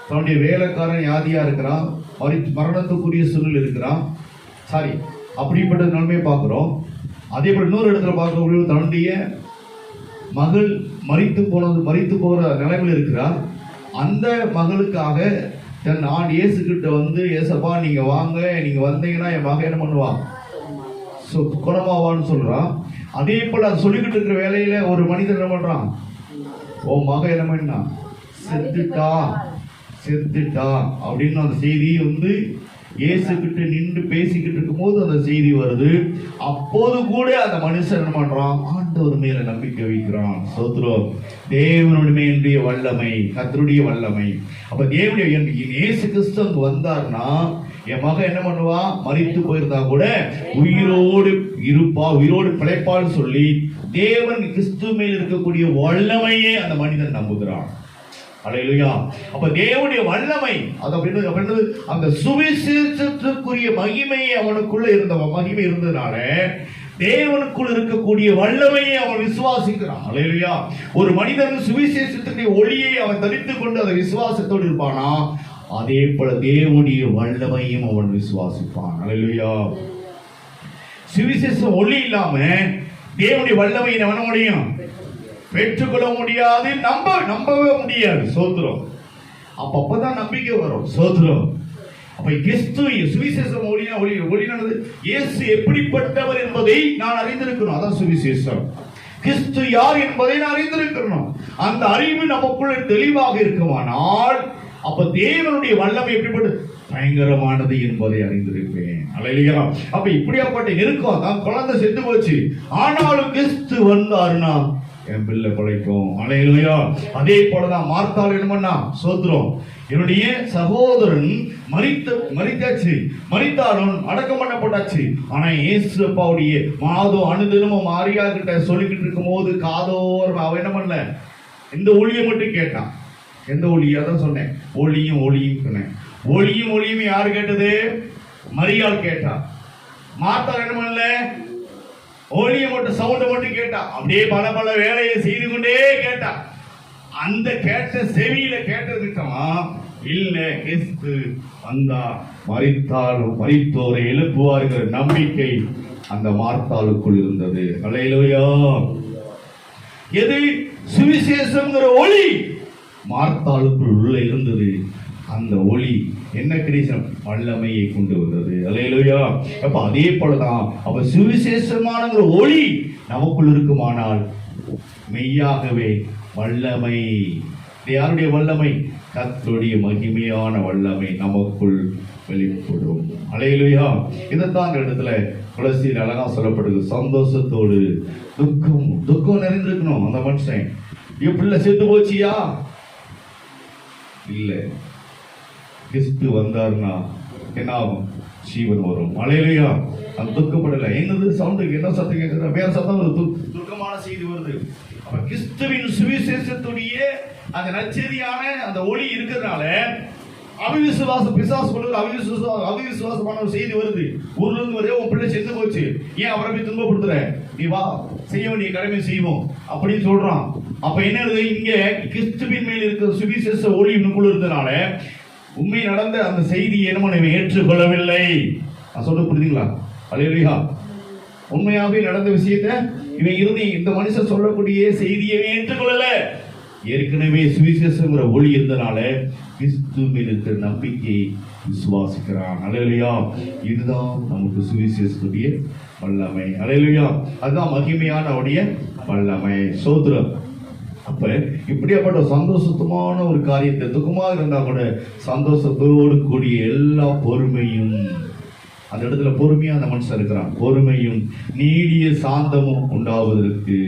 தன்னுடைய வேலைக்காரன் வியாதியா இருக்கிறான், மரணத்துக்குரிய சூழல் இருக்கிறான். சாரி, அப்படிப்பட்ட நன்மையை பார்க்கிறோம். அதே போல இன்னொரு இடத்துல பார்க்க தன்னுடைய மகள் மரித்து போற நிலைமையில் இருக்கிறார். அந்த மகளுக்காக தன் ஆண் இயேசு கிட்ட வந்து, ஏசப்பா நீங்க வாங்க, நீங்க வந்தீங்கன்னா என் மகன் என்ன பண்ணுவா? குணமாவான்னு சொல்றான். அதே போல அது சொல்லிக்கிட்டு இருக்கிற வேலையில ஒரு மனிதன் என்ன பண்றான்? ஓ மகன் என்ன பண்ணா? செத்துட்டா அப்படின்னு அந்த செய்தி வந்து இயேசு கிட்ட நின்று பேசிக்கிட்டு இருக்கும் போது அந்த செய்தி வருது. அப்போது கூட அந்த மனுஷன் என்ன பண்றான்? ஆண்டவர் மேல நம்பிக்கை வைக்கிறான். சோத்ரம். தேவனுடைய வல்லமை, கர்த்தருடைய வல்லமை. அப்ப தேவனுடைய இயேசு கிறிஸ்து அங்க வந்தார்னா என் மகன் என்ன பண்ணுவா? மரித்து போயிருந்தா கூட உயிரோடு இருப்பா, உயிரோடு பிழைப்பான்னு சொல்லி தேவன் கிறிஸ்து மேல் இருக்கக்கூடிய வல்லமையே அந்த மனிதன் நம்புகிறான். அல்லேலூயா. அப்ப தேவனுடைய வல்லமை அது அப்படின்னு அந்த சுவிசேஷத்துக்குரிய மகிமையை அவனுக்குள்ள இருந்த மகிமை இருந்ததுனால தேவனுக்குள் இருக்கக்கூடிய வல்லமையை அவன் விசுவாசிக்கிறான். அல்லேலூயா. ஒரு மனிதன் சுவிசேஷத்துடைய ஒளியை அவன் தரித்துக் கொண்டு அந்த விசுவாசத்தோடு இருப்பானா, அதே போல தேவனுடைய வல்லமையும் அவன் விசுவாசிப்பான். அல்லேலூயா. சுவிசேஷ ஒளி இல்லாம தேவனுடைய வல்லமையை என்ன முடியும்? பெற்றுக்கொள்ள முடியாது, நம்பவே முடியாது. சோத்திரம். அப்பதான் நம்பிக்கை வரும். சோத்திரம். அப்ப கிறிஸ்து சுவிசேஷம் ஒளியானது இயேசு எப்படிப்பட்டவர் என்பதை நான் அறிந்திருக்கணும். அதான் சுவிசேஷம். கிறிஸ்து யார் என்பதை நான் அறிந்திருக்கணும். அந்த அறிவு நமக்குள்ள தெளிவாக இருக்குமானால் அப்ப தேவனுடைய வல்லமை எப்படிப்பட்ட பயங்கரமானது என்பதை அறிந்திருப்பேன். அல்லேலூயா. அப்ப இப்படியாப்பட்ட இருக்கும். தான் குழந்தை செத்து போச்சு, ஆனாலும் கிறிஸ்து வந்தாருன்னா என் பிள்ளை பிழைக்கும். அல்லேலூயா. அதே போலதான் மார்த்தாள் என்ன பண்ணா? சோத்திரம். என்னுடைய சகோதரன் மரித்தாலும் அடக்கம் பண்ணப்பட்டாச்சு. ஆனா இயேசு அப்பாவுடைய மாதம் அனுதினமும் மாரியா கிட்ட சொல்லிக்கிட்டு இருக்கும் போது காதோர் அவ என்ன பண்ணல? இந்த ஒளியை மட்டும் கேட்டான். எந்த ஒளியா தான் சொன்னேன்? ஒளியும் சொன்னேன். ஒளியும் யாரு கேட்டது? மரியாள் கேட்டா. மார்த்தாள் என்ன பண்ணல? ஒளியை மட்டும் சவுண்ட மட்டும் கேட்டா. அப்படியே பல வேலையை செய்து கொண்டே கேட்டா. அந்த கேட்ட செவியில கேட்டதுக்கமா இல்ல கிறிஸ்து வந்தா மரித்தோரை எழுப்புவார்கள் நம்பிக்கை அந்த மார்த்தாளுக்குள் இருந்தது. அல்லேலூயா. எது? சுவிசேஷம்ங்கிற ஒளி மார்த்தாளுக்குள் உள்ள இருந்தது. அந்த ஒளி என்ன கிரீசம்? வல்லமையை கொண்டு வந்தது. அல்லேலூயா. அப்ப அதே போலதான் அப்ப சுவிசேஷமான ஒளி நமக்குள் இருக்குமானால் மெய்யாகவே வல்லமை. யாருடைய வல்லமை? கர்த்தருடைய மகிமையான வல்லமை நமக்குள் வெளிப்படும். அல்லேலூயா. இதைத்தான் இடத்துல கொலோசியர் அழகா சொல்லப்படுது. சந்தோஷத்தோடு துக்கம் நிறைந்திருக்கணும். அந்த மனுஷன் பிள்ளை செத்து போச்சியா? இல்ல, கிறிஸ்து வந்தார்னா என்ன ஆகும்? ஜீவன் வரும். அல்லேலூயா. அந்த துக்கப்படல. என்னது சவுண்ட்? என்ன சத்தம் கேட்குற? வேற சத்தம் வருது. துக்கமான செய்தி வருது. அப்ப கிறிஸ்துவின் சுவிசேஷத்துடைய அந்த நற்செய்தியான அந்த ஒளி இருக்கிறதுனால அவிசுவாச பிசாசு கொண்டு அவிசுவாசமான ஒரு செய்தி வருது. ஊர்ல இருந்து வரே உன் பிள்ளை செத்து போச்சு, ஏன் அவரை போய் துன்பப்படுத்துற, நீ வா செய்ய வேண்டிய கடமை செய்வோம் அப்படின்னு சொல்றான். அப்ப என்ன இங்க கிறிஸ்துவின் மேல் இருக்கிற சுவிசேஷ ஒளி இவனுக்குள்ள இருந்தனால உண்மை நடந்த அந்த செய்தியை என்ன ஏற்றுக்கொள்ளவில்லை. நான் சொல்ல புரியுதுங்களா? அல்லேலூயா. உண்மையாவே நடந்த விஷயத்தை இவன் இறுதி இந்த மனுஷன் சொல்லக்கூடிய செய்தியை ஏற்றுக்கொள்ளல. ஏற்கனவே சுவிசேஷங்கிற ஒளி இருந்தனால கிறிஸ்துவின் இருக்கிற நம்பிக்கை விசுவாசிக்கிறான். அல்லேலூயா. இதுதான் நமக்கு சுவிசேஷத்துடைய வல்லமை. அல்லேலூயா. அதுதான் மகிமையான அவருடைய வல்லமை. சோத்திரம். அப்ப இப்படியாப்பட்ட சந்தோஷமான ஒரு காரியத்தை துக்கமாக இருந்தா கூட சந்தோஷத்தோடு கூடிய எல்லா பொறுமையும், அந்த இடத்துல பொறுமையா அந்த மனுஷன் இருக்கிறான், பொறுமையும் நீடிய சாந்தமும் உண்டாவதற்கு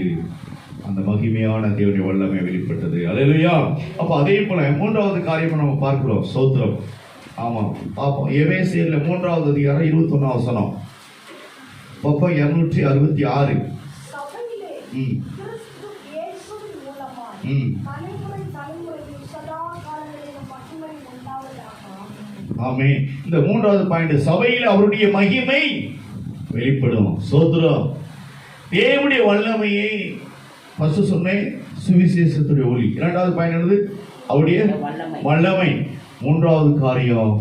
அந்த மகிமையான தேவனுடைய வல்லமை வெளிப்பட்டது. அல்லேலூயா. அப்ப அதே போல மூன்றாவது காரியம் நம்ம பார்க்கிறோம். சோத்திரம். ஆமா பாப்போம். எபேசியர்ல 3வது அதிகாரம் 21 வசனம். பாப்போம் 266. சபையிலே கிறிஸ்து இயேசுவின் மூலமாய் தலைமுறை தலைமுறையில் சதா காலங்களிலும் மகிமை உண்டாவதாக. ஆமென். இந்த 3வது பாயிண்ட், சபையில் அவருடைய மகிமை வெளிப்படும். சோத்திரம். தேவனுடைய வல்லமையை ஃபர்ஸ்ட் சொன்னேன், சுவிசேஷத்துடைய ஒளி. 2வது பாயிண்ட் என்னது? அவருடைய வல்லமை. 3வது காரியம்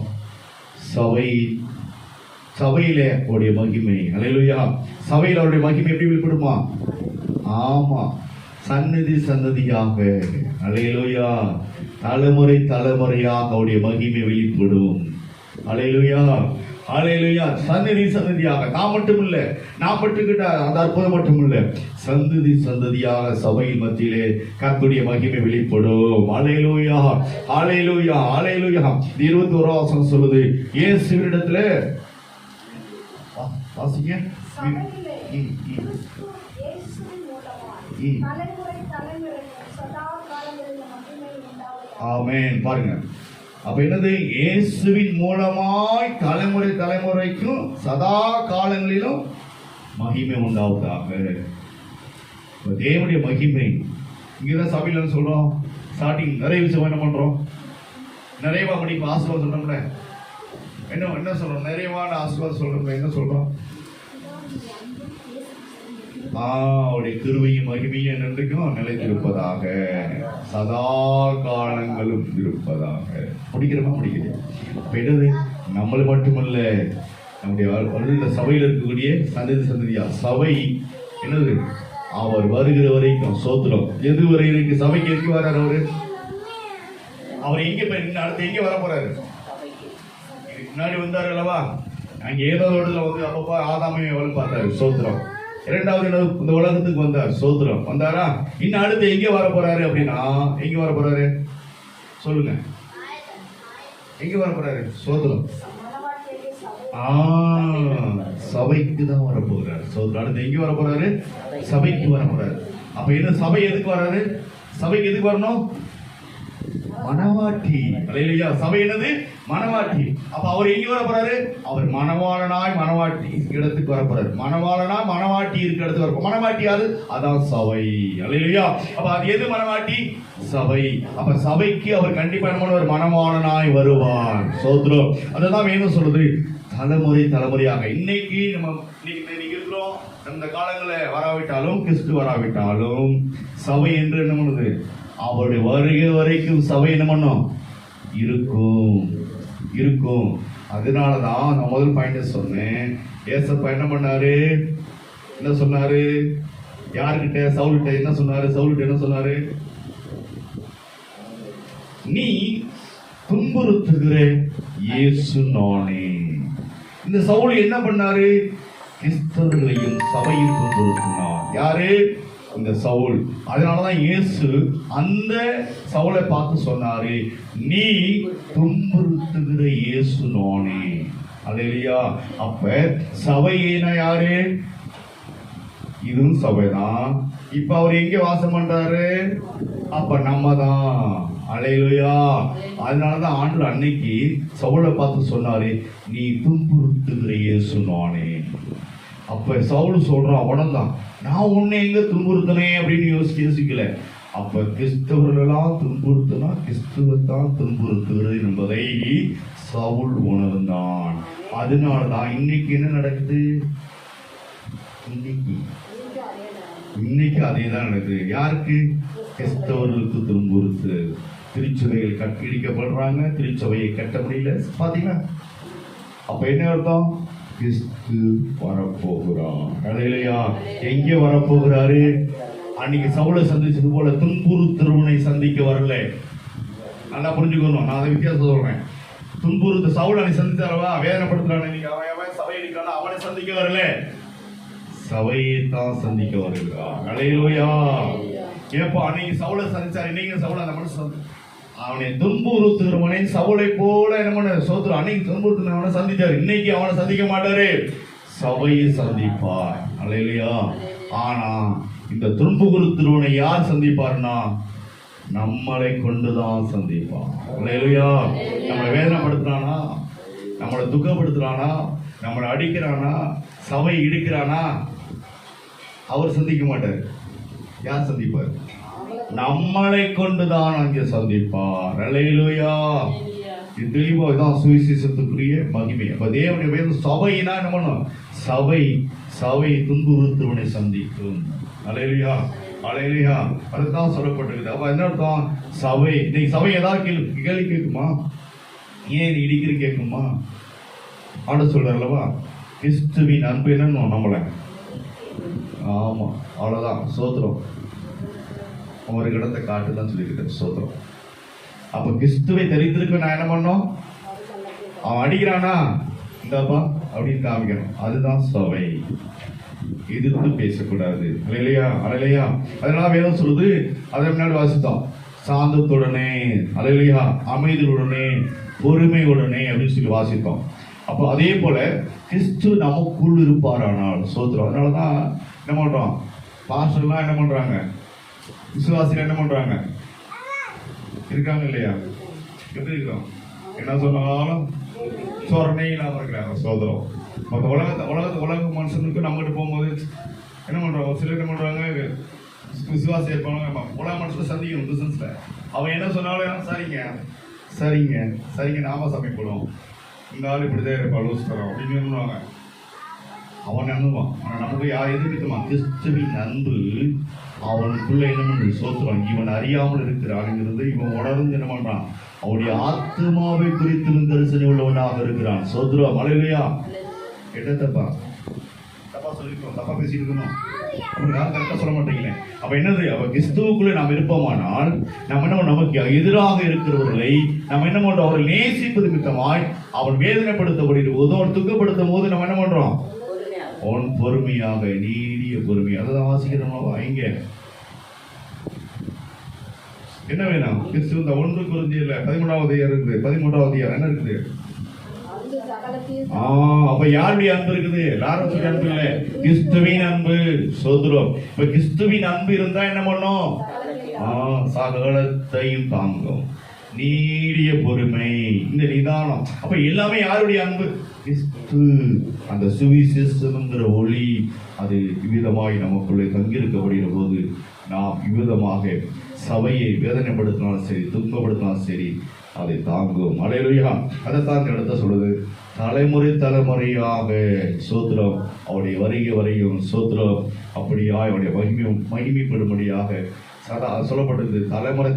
சபையிலே அவருடைய மகிமை. அல்லேலூயா. சபையில் அவருடைய மகிமை எப்படி வெளிப்படுமா? ஆமா, சன்னதி சன்னதியாக. அல்லேலூயா. தலைமுறை தலைமுறையாக அவருடைய மகிமை வெளிப்படும். அல்லேலூயா. அல்லேலூயா. சந்ததி சந்ததியாக. நான் மட்டும் இல்ல, நான் பட்டுக்கிட்ட அந்த அற்புதம் மட்டும் இல்ல, சந்ததி சந்ததியாக சபையின் மத்தியிலே கர்த்தருடைய மகிமை வெளிப்படும். அல்லேலூயா. அல்லேலூயா. அல்லேலூயா. 21 வசனம் சொல்லுது, இயேசுவினிடத்துல வாசிங்க. சபையிலே கிறிஸ்து இயேசுவின் மூலமாய் தலைமுறை தலைமுறையில் சதா காலங்களிலும் மகிமை உண்டாவதாக. ஆமென். பாருங்க, அப்ப என்னது? இயேசுவின் மூலமாய் தலைமுறை தலைமுறைக்கும் சதா காலங்களிலும் மகிமை உண்டாவதாக. தேவனுடைய மகிமை இங்கதான் சபையில சொல்றோம். ஸ்டார்டிங் நிறைய விஷயம் என்ன பண்றோம்? நிறைவா மணிக்கு ஆசீர்வாதம் சொல்றோம்ல. என்ன சொல்றோம்? நிறைவான ஆசீர்வாதம் சொல்றோம். என்ன சொல்றோம்? அவருடைய கிருபையும் மகிமையும் என்னென்றைக்கும் நிலைத்திருப்பதாக, சதா காலங்களும் இருப்பதாக. முடிக்கிறோமா? முடிக்கிறேன். அப்ப என்னது? நம்மளை மட்டுமல்ல, நம்முடைய சபையில் இருக்கக்கூடிய சந்ததி சந்ததியா சபை என்னது? அவர் வருகிற வரைக்கும். சோத்திரம். எது வரைக்கும்? சபைக்கு எங்க வர்றாரு அவரு? அவர் எங்க அடுத்து எங்க வர போறாரு? முன்னாடி வந்தாரு அல்லவா, அங்க ஏதோ இடத்துல வந்து அப்பப்பா ஆதாமையை பார்த்தாரு. சோத்திரம். 2வது இந்த உலகத்துக்கு வந்தார். சோத்திரம். வந்தாரா? இன்னும் அடுத்து எங்க வர போறாரு அப்படின்னா, எங்க வர போறாரு சொல்லுங்க? எங்க வர போறாரு? சோத்திரம். சபைக்கு தான் வர போகிறார். சோத்திரம். அடுத்து எங்க வர போறாரு? சபைக்கு வர போறாரு. அப்ப என்ன? சபை எதுக்கு வராரு? சபைக்கு எதுக்கு வரணும்? மணவாட்டி. அல்லேலூயா. சபை என்னது? மணவாட்டி. அப்ப அவர் எங்க வர போறாரு? அவர் மணவாளனாய் மணவாட்டி இடத்துக்கு வர போறாரு. மணவாளனா மணவாட்டி இருக்க இடத்துக்கு வர. மணவாட்டி யாரு? அதான் சபை. அல்லேலூயா. அப்ப அது எது? மணவாட்டி சபை. அப்ப சபைக்கு அவர் கண்டிப்பா ஒரு மணவாளனாய் வருவார். சோத்ரம். அதுதான் வேணும் சொல்லுது. தலைமுறை தலைமுறையாக. இன்னைக்கு நம்ம இருக்கிறோம். இந்த காலங்களில் வராவிட்டாலும், கிறிஸ்து வராவிட்டாலும், சபை என்று என்ன பண்ணுது? அவருடைய வருகை வரைக்கும் சபை என்ன பண்ணும்? இருக்கும். அதனாலதான் நான் முதல் பாயிண்ட் சொன்னேன். ஏசப்பா என்ன பண்ணாரு? என்ன சொன்னாரு? யாருக்கிட்ட? சவுல்கிட்ட என்ன சொன்னாரு? சவுல்கிட்ட என்ன சொன்னாரு? நீ துன்புறுத்துகிற இயேசு நானே. இந்த சவுல் என்ன பண்ணாரு? கிறிஸ்தவர்களையும் சபையில் துன்புறுத்தினார். யாரு? இந்த சவுல். அதனாலதான் இயேசு அந்த சவுலை பார்த்து சொன்னாரு, நீ துன்புறுத்துகிற இயேசு நானே. அல்லேலூயா. அப்ப சபையினா யாரு? இதுவும் சபைதான். இப்ப அவர் எங்க வாசம் பண்றாரு? அப்ப நம்ம தான். அல்லேலூயா. அதனாலதான் ஆண்டவர் அன்னைக்கு சவுலை பார்த்து சொன்னாரு, நீ துன்புறுத்துகிற இயேசு நானே. அப்ப சவுல் சொல்றான், உடன்தான் நான் உன்னை எங்க துன்புறுத்தினேன் அப்படின்னு யோசிக்கல. அப்ப கிறிஸ்தவர்களெல்லாம் துன்புறுத்தினா கிறிஸ்துவத்தான் துன்புறுத்துகிறது என்பதை சவுல் உணர்ந்தான். அதனாலதான் இன்னைக்கு என்ன நடக்குது? இன்னைக்கு அதே தான் நடக்குது. யாருக்கு? கிறிஸ்தவர்களுக்கு துன்புறுத்து. திருச்சபைகள் இடிக்கப்படுறாங்க, திருச்சபையை கட்ட முடியல. பாத்தீங்களா? அப்ப என்ன அர்த்தம்? கிறிஸ்து வரப்போகிறான். இல்லையா? எங்க வரப்போகிறாரு? அன்னைக்கு சவுலை சந்திச்சது போல துன்புறுத்துறவனை சந்திக்க வரல. நல்லா புரிஞ்சுக்கணும். நான் அதை வித்தியாசம் சொல்றேன். துன்புறுத்து சவுல் அன்னைக்கு சந்தித்தாரவா? வேதனைப்படுத்துறான். அவன் சபை அடிக்கிறான், அவனை சந்திக்க வரல, சபையை தான் சந்திக்க வருகிறான். அல்லேலூயா. ஏப்பா அன்னைக்கு சவுலை சந்திச்சார், இன்னைக்கு சவுலை அந்த மனுஷன் அவனை துன்புறுத்துகிறவனை சவுளை போல என்ன பண்ண சோத்துரு. அன்னைக்கு துன்புறுத்தினவனை சந்திச்சார், இன்னைக்கு அவனை சந்திக்க மாட்டாரு, சபையை சந்திப்பார். அல்லேலூயா. ஆனா இந்த துன்புறுத்துறவனை யார் சந்திப்பார்னா நம்மளை கொண்டுதான் சந்திப்பான். அல்லேலூயா. நம்மளை வேதனைப்படுத்துறானா, நம்மளை துக்கப்படுத்துறானா, நம்மளை அடிக்கிறானா, சபை இடிக்கிறானா, அவர் சந்திக்க மாட்டார். யார் சந்திப்பார்? நம்மளை கொண்டுதான் அங்கே சந்திப்பார். அல்லேலூயா. இது தெளிவாக தான் சுவிசேஷத்துக்குரிய மகிமை. அப்ப தேவனுடைய வேதம் சபையினா என்ன பண்ணும்? சபை துன்புறுத்துவனை சந்திக்கும். அல்லேலூயா. அல்லேலூயா. அதுதான் சொல்லப்பட்டிருக்குது. அப்ப என்ன அர்த்தம்? சபை இன்னைக்கு சபை ஏதாவது கேள்வி கேட்குமா? ஏன் இடிக்கிற கேட்குமா? ஆட சொல்றல்லவா, கிறிஸ்துவின் அன்பு என்னன்னு நம்மள. ஆமா, அவ்வளவுதான். சோத்திரம். ஒரு இடத்தை காட்டுதான் சொல்லியிருக்க. சோத்திரம். அப்ப கிறிஸ்துவை தெரிந்திருக்க நான் என்ன பண்ணோம்? அவன் அடிக்கிறானா, இந்தாப்பா அப்படின்னு காமிக்கணும். அதுதான் சபை. எதிர்த்து பேசக்கூடாது. அல்லேலூயா. அல்லேலூயா. அதனால வேதம் சொல்லுது, அதை முன்னாடி வாசித்தோம், சாந்தத்துடனே, அல்லேலூயா, அமைதியுடனே, பொறுமையுடனே அப்படின்னு சொல்லி வாசித்தோம். அப்போ அதே போல கிறிஸ்து நமக்குள் இருப்பாரானால் சோத்திரம். அதனாலதான் என்ன பண்றோம்? பாஸ்டர்லாம் என்ன பண்றாங்க? விசுவாசிகள் என்ன பண்றாங்க? இருக்காங்க இல்லையா? எப்படி இருக்கிறோம்? என்ன சொன்னாலும் சொரணை இல்லாம இருக்கிறாங்க. சோதரம். மற்ற உலக மனுஷனுக்கு நம்மகிட்ட போகும்போது என்ன பண்றாங்க? சிலர் என்ன பண்றாங்க? விசுவாசி இருப்பாங்க, உலக மனுஷனை சந்திக்கணும் பிசினஸ்ல. அவன் என்ன சொன்னாலும் சரிங்க நாம சமைப்படும், இந்த ஆள் இப்படிதான் இருப்பா லூஸ் தரோம் அப்படின்னு சொல்லுவாங்க. அவன் நம்புவான். ஆனா நமக்கு யார் எதிர்க்குமா? கிறிஸ்துவின் அன்பு அவனுக்குள்ள என்ன பண்ணு சோத்துறான். இவன் அறியாமல் இருக்கிறான்ங்கிறது இவன் உணர்ந்து என்ன பண்றான்? அவனுடைய ஆத்மாவை குறித்து கரிசனை உள்ளவனாக இருக்கிறான். சோத்துருவா. மலையிலையா? என்ன தப்பா சொல்லிருக்கோம்? தப்பா பேசிட்டு இருக்கணும். அப்படி யாரும் கரெக்டா சொல்ல மாட்டீங்களே. அப்ப என்னது? அப்ப கிறிஸ்துவுக்குள்ளே நாம் இருப்போமானால் நம்ம என்ன நமக்கு எதிராக இருக்கிறவர்களை நம்ம என்ன பண்றோம்? அவரை நேசிப்பது மித்தமாய் அவன் வேதனைப்படுத்தப்படுகிற போது, அவன் துக்கப்படுத்தும் போது நம்ம என்ன பண்றோம்? அவன் பொறுமையாக, நீடிய பொறுமை. அதான் வாசிக்கிறோம். இங்க என்ன வேணும்? கிறிஸ்து 1 கொரிந்தியர்ல 13வது அதிகாரம் இருக்குது. 13வது அதிகாரம் என்ன இருக்குது? அப்ப யாருடைய அன்பு இருக்குது? எல்லாரும் அன்பு இல்ல, கிறிஸ்துவின் அன்பு. சோதரம். இப்ப கிறிஸ்துவின் அன்பு இருந்தா என்ன பண்ணும்? சகலத்தையும் தாங்கும். நீடிய பொறுமை, இந்த நிதானம். அப்ப எல்லாமே யாருடைய அன்பு? கிறிஸ்து. அந்த சுவிசேஷம்ங்கிற ஒளி அது இவ்விதமாய் நமக்குள்ளே தங்கியிருக்கப்படுகிற போது நாம் இவ்விதமாக சபையை வேதனைப்படுத்தினாலும் சரி, துன்பப்படுத்தினாலும் சரி, அதை தாங்கும். அல்லேலூயா. அதைத்தான் இந்த இடத்த சொல்லுது. தலைமுறையாக சோத்திரம். அவருடைய வருகை வரையும் சோத்திரம். அப்படியா அவருடைய மகிமைப்படும்படியாக சதா சொல்லப்பட்டது.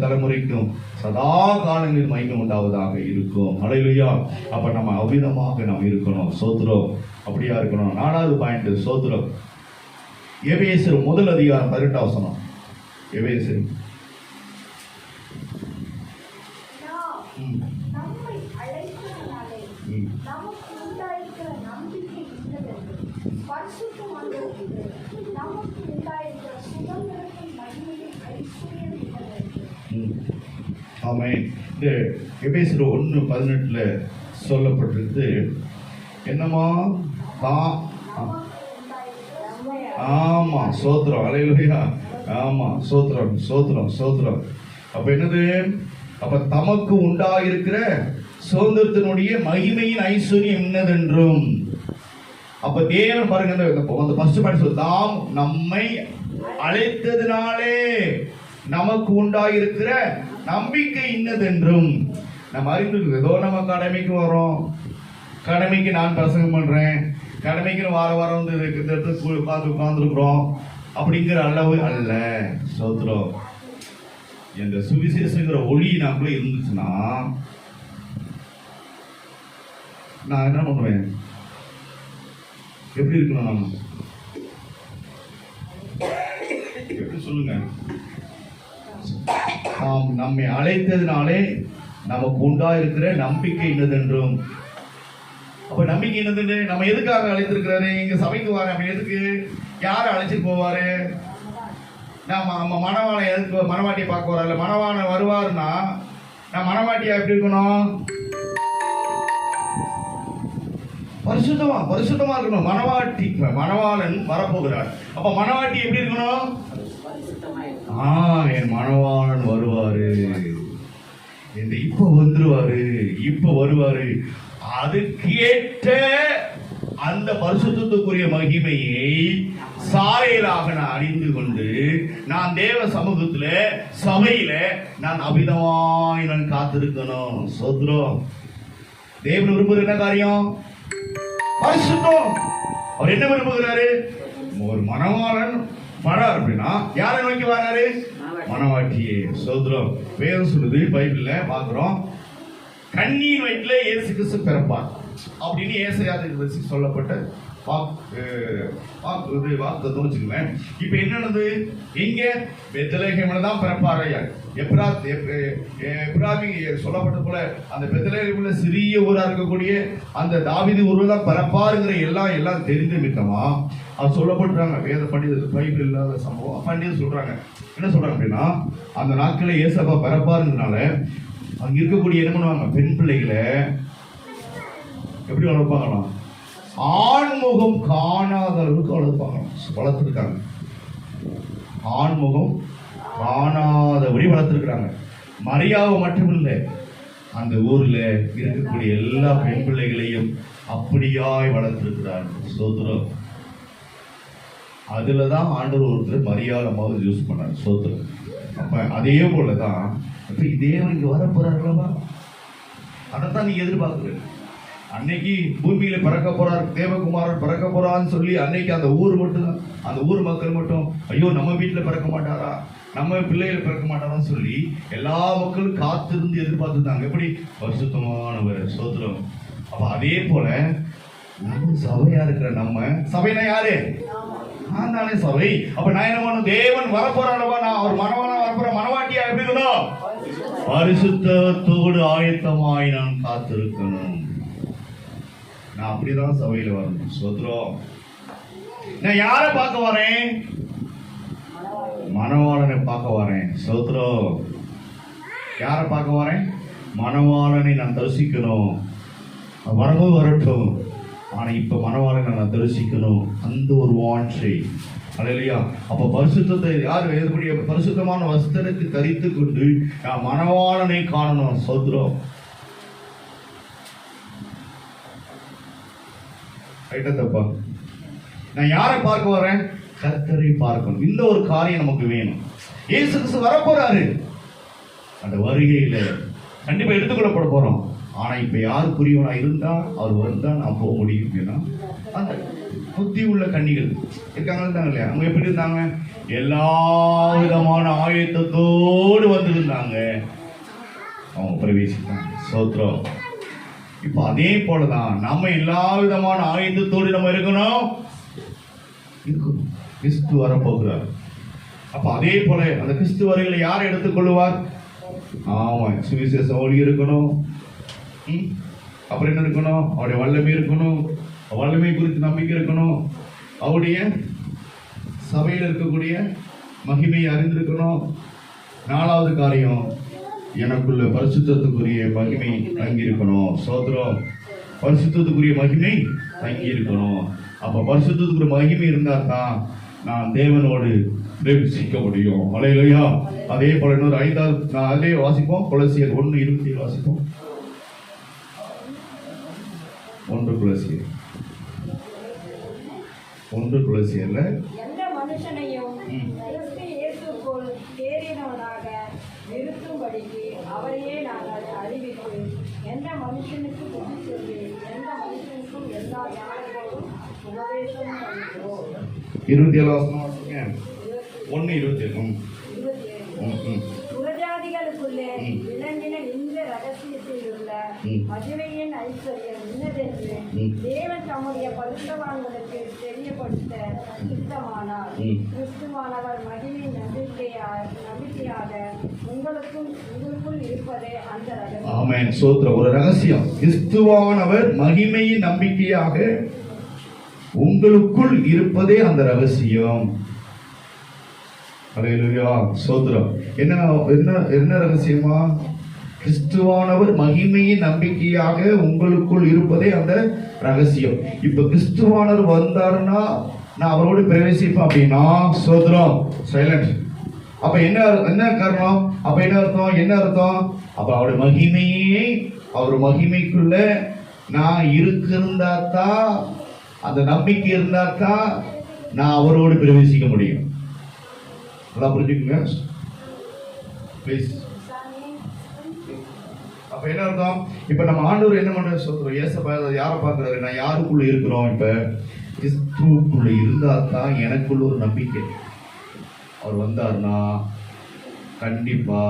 தலைமுறைக்கும் சதா காலங்களில் மகிமை உண்டாவதாக இருக்கும். அல்லேலூயா. அப்ப நம்ம அவ்விதமாக நாம் இருக்கணும். சோத்திரம். அப்படியா இருக்கணும். 4வது பாயிண்ட் சோத்திரம். எபேசியர் 1 அதிகாரம் 18 வசனம். எபேசியர் நம்மை அழைத்ததினாலே நமக்கு உண்டாயிருக்கிற நம்பிக்கை இன்னதென்று பரிசுத்தமானவர்களுக்கு நமக்கு உண்டாயிருக்கிற சுதந்திரத்தின் மகிமையின் ஐஸ்வர்யம் இன்னதென்று. ஆமென். இந்த எபேசியர் 1:18 சொல்லப்பட்டிருக்கு. என்னமா? ஆமா, சோத்திரம். அல்லேலூயா. ஆமா, சோத்திரம். அப்ப என்னது? அப்ப தமக்கு உண்டாயிருக்கிற சுதந்திரத்தினுடைய மகிமையின் ஐஸ்வர்யம் என்னதென்றும். அப்ப தேவன் பாருங்க, அந்த ஃபர்ஸ்ட் பாயிண்ட் தாம் நம்மை அழைத்ததினாலே நமக்கு உண்டாயிருக்கிற நம்பிக்கை இன்னதென்றும். நம்ம அறிந்து ஏதோ நம்ம கடமைக்கு வரோம், கடமைக்கு நான் பிரசங்கம் பண்றேன், கடமைக்கு வார வாரம் வந்து உட்கார்ந்துருக்கிறோம் அப்படிங்கிற அளவு அல்ல. ஸ்தோத்திரம். இந்த சுவிசேஷங்கிற ஒளி நமக்குள்ள இருந்துச்சுன்னா நான் என்ன பண்ணுவேன்? எப்படி இருக்கணும்? நான் எப்படி சொல்லுங்க? நம்மை அழைத்ததினாலே நமக்கு உண்டாயிருக்கிற நம்பிக்கை என்னதென்றும். அப்ப நம்பிக்கை என்னதுன்னு நம்ம எதுக்காக அழைத்திருக்கிறாரு? இங்க சபைக்கு வாரு, அப்படி எதுக்கு? யாரை அழைச்சிட்டு போவாரு? நம்ம மணவாளன் எதுக்கு மணவாட்டியை பார்க்க வராரு? மணவாளன் வருவாருன்னா நான் மணவாட்டியா எப்படி இருக்கணும்? பரிசுத்தமா இருக்கணும். மணவாளன் வரப்போகிறார். அப்ப மணவாட்டி எப்படி இருக்கணும்? என் மணவாளன் வருவாரு, இப்ப வருவாரு. அதுக்கேற்ற அந்த பரிசுத்தத்துக்குரிய மகிமையை சாயலாக நான் அறிந்து கொண்டு நான் தேவ சமூகத்துல சபையில நான் அபிதமாய் நான் காத்திருக்கணும். சோத்ரம். தேவன் விரும்புகிற என்ன காரியம்? பரிசுத்தம். அவர் என்ன விரும்புகிறாரு? ஒரு மணவாளன் வரார் அப்படின்னா யாரை நோக்கி வராரு? மணவாட்டியே. சோத்ரம். வேதம் சொல்லுது, பைபிள்ல பாக்குறோம், கன்னியின் வயிற்றில இயேசு கிறிஸ்து பிறப்பார் அப்படின்னு ஏசாயாவில் சொல்லப்பட்ட வாக்குத்தத்தம் வச்சுக்குவேன். இப்ப என்னது? இங்க பெத்லகேம்ல தான் பிறப்பார். எப்ராமி சொல்லப்பட்ட போல அந்த பெத்லகேம்ல சிறிய ஊரா இருக்கக்கூடிய அந்த தாவீது ஊர்ல தான் பிறப்பாருங்கிற எல்லாம் தெரிந்து மித்தமா அது சொல்லப்பட்டுறாங்க. வேத பண்டிதர், பைபிள் இல்லாத சம்பவம் பண்டிதர் சொல்றாங்க. என்ன சொல்றாங்க அப்படின்னா, அந்த நாட்களில் ஏசப்பா பிறப்பாருங்கிறதுனால அங்க இருக்கக்கூடிய என்ன பண்ணுவாங்க? பெண் பிள்ளைகளை எப்படி வளர்ப்பாங்களாம்? ஆண்முகம் காணாத அளவுக்கு வளர்த்துருக்காங்க. ஆண்முகம் காணாதபடி வளர்த்துருக்காங்க. மரியாதை மட்டுமில்லை, அந்த ஊர்ல இருக்கக்கூடிய எல்லா பெண் பிள்ளைகளையும் அப்படியாய் வளர்த்திருக்கிறார். சோத்திரம். அதுலதான் ஆண்டவர் ஒருத்தர் மரியாதை யூஸ் பண்ணார். சோத்திரம். அப்ப அதே போலதான் தேவன் இங்க வர போறாருல்லவா, அதைத்தான் நீங்க எதிர்பார்க்குற. அன்னைக்கு பூமியில பிறக்க போறார், தேவகுமாரன் பிறக்க போறான்னு சொல்லி அன்னைக்கு அந்த ஊர் மட்டும், அந்த ஊர் மக்கள் மட்டும் ஐயோ நம்ம வீட்டுல பிறக்க மாட்டாரா, நம்ம பிள்ளைகள் பிறக்க மாட்டாரான்னு சொல்லி எல்லா மக்களும் காத்திருந்து எதிர்பார்த்துட்டாங்க. எப்படி? பரிசுத்தமானவர். சோத்திரம். அப்ப அதே போல நம்ம சபையா இருக்கிற நம்ம சபைனா யாரு? நான் தானே சபை. அப்ப நான் என்ன பண்ணும்? தேவன் வரப்போறாளவா, நான் அவர் மனவாளா வரப்போற மனவாட்டியா எப்படி இருக்கணும்? பரிசுத்தத்தோடு ஆயத்தமாய் நான் காத்திருக்கணும். நான் அப்படிதான் சபையில வரணும். சோத்ரம். நான் யாரை பார்க்க வரேன்? மணவாளனை பார்க்க வரேன். சோத்ரம். யாரை பார்க்க வரேன்? மணவாளனை நான் தரிசிக்கணும். வரவும் வரட்டும், ஆனா இப்ப மணவாளனை நான் தரிசிக்கணும். அந்த ஒரு வாஞ்சை. அல்லேலூயா. அப்ப பரிசுத்தத்தை யார் எதிர்படிய பரிசுத்தமான வஸ்திரத்தை தரித்து கொண்டு நான் மணவாளனை காணணும். சோத்ரம். தப்பா? நான் யாரை பார்க்க வரேன்? கர்த்தரை பார்க்கணும். இந்த ஒரு காரியம் நமக்கு வேணும். இயேசு கிறிஸ்து வரப்போறாரு. அந்த வருகையில கண்டிப்பா எடுத்துக்கொள்ளப்பட போறோம். ஆனா இப்ப யாருக்குரியவனா இருந்தா அவர் வந்தா நான் போக முடியும் அப்படின்னா, அந்த புத்தி உள்ள கன்னிகள் இருக்காங்க இல்லையா, அவங்க எப்படி இருந்தாங்க? எல்லா விதமான ஆயத்தத்தோடு வந்திருந்தாங்க, அவங்க பிரவேசித்தாங்க. சோத்ரம். இப்ப அதே போலதான் நம்ம எல்லா விதமான ஆயுதத்தோடு நம்ம இருக்கணும். கிறிஸ்து வரப்போகிறார். அப்ப அதே போல அந்த கிறிஸ்து வருகையில யாரை எடுத்துக்கொள்வார்? ஆமா, சுவிசேஷ ஒளி இருக்கணும். அப்புறம் என்ன இருக்கணும்? அவருடைய வல்லமை இருக்கணும். வல்லமை குறித்து நம்பிக்கை இருக்கணும். அவருடைய சபையில் இருக்கக்கூடிய மகிமையை அறிந்திருக்கணும். நாலாவது காரியம், எனக்குள்ள பரிசுத்தத்துக்குரிய மகிமை தங்கி இருக்கணும். சோத்ரம். பரிசுத்தத்துக்குரிய மகிமை தங்கி இருக்கணும். அப்ப பரிசுத்தத்துக்குரிய மகிமை இருந்தா தான் நான் தேவனோடு பிரவேசிக்க முடியும். அல்லேலூயா. அதே போல இன்னொரு 5வது நான் அதே வாசிப்போம். கொலோசியர் 1:27 வாசிப்போம். 1 கொலோசியர்ல எந்த மனுஷனையும் கிறிஸ்து இயேசுக்குள் தேறினவனாய் அவரையே நாங்கள் அறிவித்து எந்த மனுஷனுக்கு புத்தி சொல்லி எந்த மனுஷனுக்கும் எல்லா ஞானத்தோடும் உபதேசம் பண்ணுகிறோம். 27 1:27. புறஜாதிகளுக்குள்ளே விளங்கின இந்த ரகசியத்தில் உள்ள மகிமையின் ஐஸ்வர்யம் இன்னதென்று தேவன் தம்முடைய பரிசுத்தவான்களுக்கு தெரியப்படுத்த சித்தமானார். கிறிஸ்துவானவர் மகிமை நம்பிக்கையாக உங்களுக்குள் இருப்பதே அந்த ரகசியம். ஆமென். ஸ்தோத்திரம். ஒரு ரகசியம். கிறிஸ்துவானவர் மகிமையின் நம்பிக்கையாக உங்களுக்குள் இருப்பதே அந்த ரகசியம். அல்லேலூயா. ஸ்தோத்திரம். என்ன ரகசியமா? கிறிஸ்துவானவர் மகிமையின் நம்பிக்கையாக உங்களுக்குள் இருப்பதே அந்த ரகசியம். இப்ப கிறிஸ்துவானவர் வந்தாருன்னா நான் அவரோடு பிரவேசிப்பேன் அப்படின்னா, ஸ்தோத்திரம், சைலண்ட். அப்ப என்ன காரணம்? அப்ப என்ன அர்த்தம்? அப்ப அவருடைய மகிமையை, அவர் மகிமைக்குள்ள நான் இருந்தா தான், அந்த நம்பிக்கை இருந்தா தான் நான் அவரோடு பிரவேசிக்க முடியும். நல்லா புரிஞ்சுக்குங்க ப்ளீஸ். அப்ப என்ன அர்த்தம்? இப்ப நம்ம ஆண்டவர் என்ன பண்ற சொல்றோம்? ஏசப்பா யாரை பார்க்கிறாரு? நான் யாருக்குள்ள இருக்கிறோம்? இப்ப கிறிஸ்துவுக்குள்ள இருந்தா தான் எனக்குள்ள ஒரு நம்பிக்கை. அவர் வந்தாருன்னா கண்டிப்பா